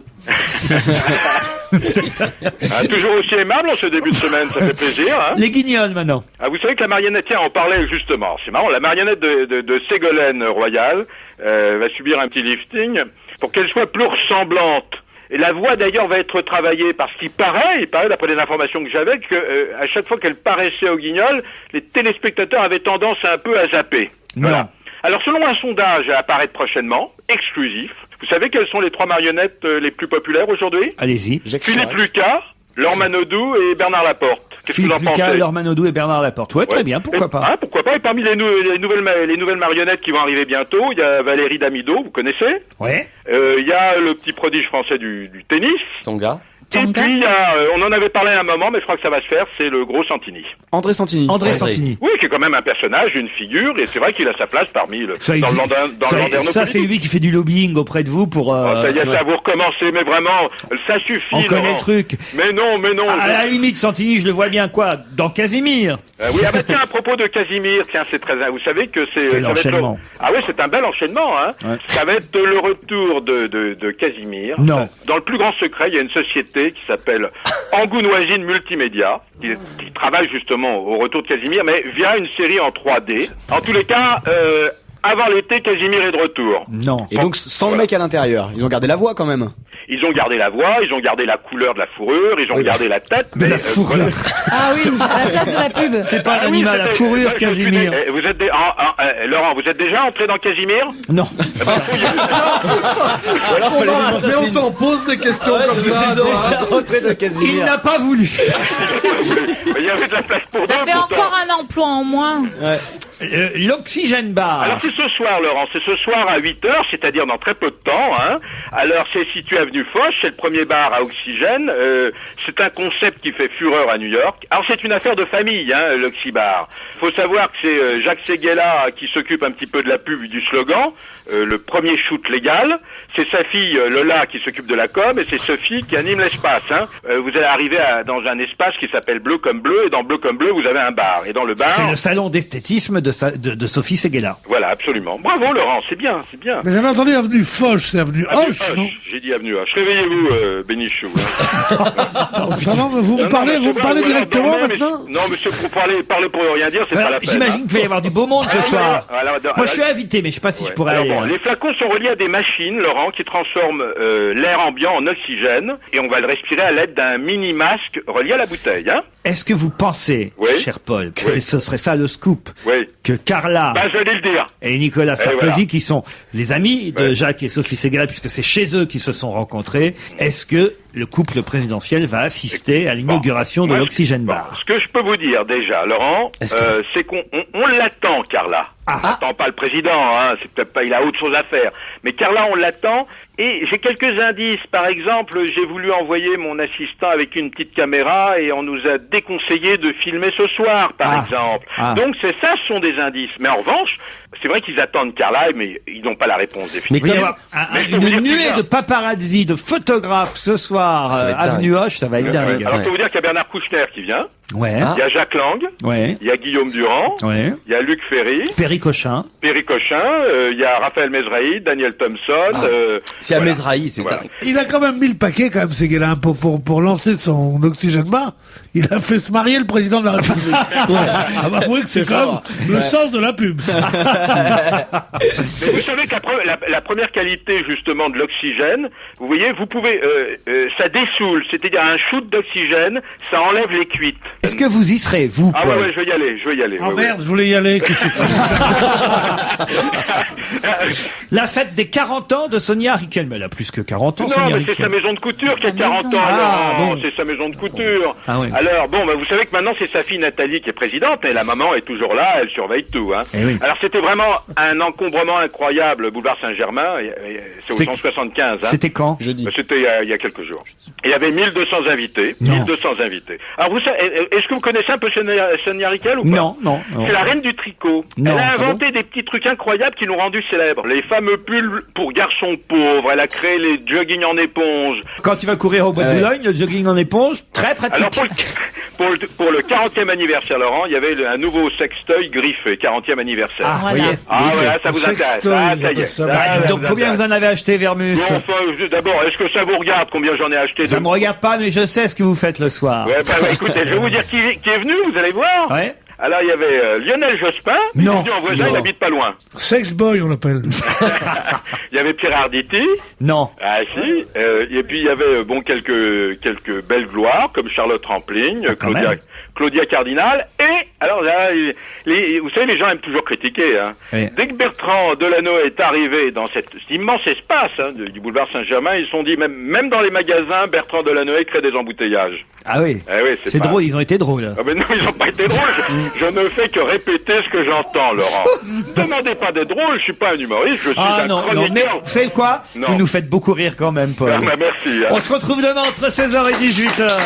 Ah, toujours aussi aimable en ce début de semaine, ça fait plaisir. Hein. Les guignols, maintenant. Ah, vous savez que la marionnette, tiens, on parlait justement, c'est marrant, la marionnette de Ségolène Royal va subir un petit lifting pour qu'elle soit plus ressemblante. Et la voix d'ailleurs va être travaillée parce qu'il paraît d'après les informations que j'avais, que à chaque fois qu'elle paraissait au Guignol, les téléspectateurs avaient tendance un peu à zapper. Non. Voilà. Alors selon un sondage à apparaître prochainement, exclusif, vous savez quelles sont les 3 marionnettes les plus populaires aujourd'hui? Allez-y. Philippe Lucas, Laure Manodou et Bernard Laporte. Qu'est-ce que vous en Philippe Lucas, pensez? Laure Manodou et Bernard Laporte. Ouais, très bien, pourquoi pas. Pourquoi pas. Et parmi les nouvelles marionnettes qui vont arriver bientôt, il y a Valérie Damido, vous connaissez? Ouais. Il y a le petit prodige français du tennis. Tsonga. Et puis il y a, on en avait parlé à un moment, mais je crois que ça va se faire, c'est le gros Santini. André Santini. André Santini. Oui, qui est quand même un personnage, une figure, et c'est vrai qu'il a sa place parmi dans le landerneau Ça, c'est politique. lui qui fait du lobbying auprès de vous pour... Ça y est, ça vous recommencez, mais vraiment, ça suffit. On connaît Laurent. le truc. Mais non. À la limite, Santini, je le vois bien, quoi? Dans Casimir. Oui, tiens, à propos de Casimir, tiens, c'est très, vous savez que Quel ça va être enchaînement. Ah oui, c'est un bel enchaînement, hein. Ouais. Ça va être le retour de Casimir. Non. Dans le plus grand secret, il y a une société qui s'appelle Angounoisine Multimédia, qui travaille justement au retour de Casimir, mais via une série en 3D. En tous les cas, avant l'été, Casimir est de retour. Non. Et donc sans le mec à l'intérieur. Ils ont gardé la voix quand même. Ils ont gardé la voix, ils ont gardé la couleur de la fourrure, ils ont gardé la tête. De la fourrure. Ah oui, à la place de la pub. C'est pas un Ah oui, animal à c'était- fourrure, je suis Casimir. Vous êtes Laurent, vous êtes déjà entré dans Casimir? Non. Mais on t'en pose des questions comme ça. rentré de Il Casimir. n'a pas voulu. Il y avait de la place pour Ça deux, fait pourtant. encore un emploi en moins. L'oxygène bar. Alors c'est ce soir, Laurent, c'est ce soir à 8h, c'est-à-dire dans très peu de temps. Hein. Alors c'est situé avenue Foch, c'est le premier bar à oxygène. C'est un concept qui fait fureur à New York. Alors c'est une affaire de famille, hein, l'Oxybar. Faut savoir que c'est Jacques Séguéla qui s'occupe un petit peu de la pub du slogan, le premier shoot légal. C'est sa fille Lola qui s'occupe de la com et c'est Sophie qui anime l'espace. Hein. Vous allez arriver dans un espace qui s'appelle Bleu comme Bleu et dans Bleu comme Bleu vous avez un bar. Et dans le bar... C'est le salon d'esthétisme de Sophie Séguéla. Voilà, absolument. Bravo Laurent, c'est bien, c'est bien. Mais j'avais entendu avenue Foch, c'est avenue Hoche, non? J'ai dit avenue Hoche. Réveillez-vous, Bénichou. Non, vous me parlez directement dormez, maintenant? Non, monsieur, pour parler pour rien dire, c'est pas la peine. J'imagine qu'il va y avoir du beau monde ce soir. Moi, je suis invité, mais je sais pas si je pourrais Alors aller. bon, les flacons sont reliés à des machines, Laurent, qui transforment l'air ambiant en oxygène, et on va le respirer à l'aide d'un mini masque relié à la bouteille. Hein. Est-ce que vous pensez, cher Paul, que ce serait ça le scoop, Oui. que Carla Bah, j'allais le dire. et Nicolas Sarkozy, voilà. qui sont les amis de Jacques et Sophie Séguéla, puisque c'est chez eux qu'ils se sont rencontrés, est-ce que le couple présidentiel va assister à l'inauguration de l'Oxygène Bar? Ce que je peux vous dire déjà, Laurent, c'est qu'on l'attend, Carla. On n'attend pas le président, hein, c'est peut-être pas, il a autre chose à faire. Mais Carla, on l'attend. Et j'ai quelques indices. Par exemple, j'ai voulu envoyer mon assistant avec une petite caméra et on nous a déconseillé de filmer ce soir, par exemple. Donc ce sont des indices. Mais en revanche, c'est vrai qu'ils attendent Carla, mais ils n'ont pas la réponse définitive. Mais il va y avoir une nuée de paparazzi, de photographes ce soir, avenue Hoche, ça va être dingue. Alors, je peux vous dire qu'il y a Bernard Kouchner qui vient. Ouais. Il y a Jacques Lang. Ouais. Il y a Guillaume Durand. Ouais. Il y a Luc Ferry. Perry Cochin. Perry Cochin. Il y a Raphaël Mesrahi, Daniel Thompson. C'est à Mesrahi, c'est dingue. Il a quand même mis le paquet, quand même, Séguéla, pour lancer son oxygène bar. Il a fait se marier le président de la République. Ah bah oui, que c'est quand même le sens de la pub. Mais vous savez que la première qualité, justement, de l'oxygène, vous voyez, vous pouvez, ça dessoule, c'est-à-dire un shoot d'oxygène, ça enlève les cuites. Est-ce que vous y serez, vous, Ah Paul? ouais, je vais y aller. Oh merde, je voulais y aller. La fête des 40 ans de Sonia Riquelme. Elle a plus que 40 ans, Non, Sonia mais c'est sa Riquelme. maison de couture qui a 40 ans. Ah, Laurent. bon. C'est sa maison de couture. Ah, oui. Alors, bon, bah, vous savez que maintenant, c'est sa fille Nathalie qui est présidente, mais la maman est toujours là, elle surveille tout. Hein. Eh oui. Alors, c'était vraiment un encombrement incroyable, boulevard Saint-Germain, c'est au C'est- 175. Hein. C'était quand? Bah, c'était il y a quelques jours. Il y avait 1200 invités. Non. 1200 invités. Alors, vous savez, est-ce que vous connaissez un peu Sonia Riquelme ou pas? Non, non, non. C'est la reine du tricot. Non. Elle a Ah bon inventé des petits trucs incroyables qui l'ont rendue célèbre. Les fameux pulls pour garçons pauvres. Elle a créé les jogging en éponge. Quand tu vas courir au bois de Boulogne, le jogging en éponge, très pratique. Alors pour le 40e anniversaire, Laurent, il y avait un nouveau sextoy griffé, 40e anniversaire. Ah, Voilà. voyez. Voilà, ça vous intéresse. Sextoy, Ah, ils ça y est. appellent ça. Ah, Donc combien vous en avez acheté, Vermus? Bon, enfin, d'abord, est-ce que ça vous regarde combien j'en ai acheté Ça me regarde pas, mais je sais ce que vous faites le soir. Ouais, bah, écoutez, je vais vous dire qui est venu, vous allez voir. Ouais. Alors, il y avait Lionel Jospin. Non. En voisin, il habite pas loin. Sex boy, on l'appelle. Il y avait Pierre Arditi. Non. Ah si. Et puis il y avait quelques belles gloires comme Charlotte Rampling, quand même. Claudia Cardinal. Et alors là, vous savez, les gens aiment toujours critiquer. Hein. Oui. Dès que Bertrand Delano est arrivé dans cet immense espace du boulevard Saint-Germain, ils se sont dit même dans les magasins, Bertrand Delano crée des embouteillages. Ah oui. Eh oui, C'est pas- drôle, ils ont été drôles. Ah ben non, ils n'ont pas été drôles. Je ne fais que répéter ce que j'entends, Laurent. Demandez pas d'être drôle, je suis pas un humoriste, je suis Ah un non, non, chroniqueur. mais vous savez quoi? Non. Vous nous faites beaucoup rire quand même, Paul. Ah, bah, merci. Hein. On se retrouve demain entre 16h et 18h.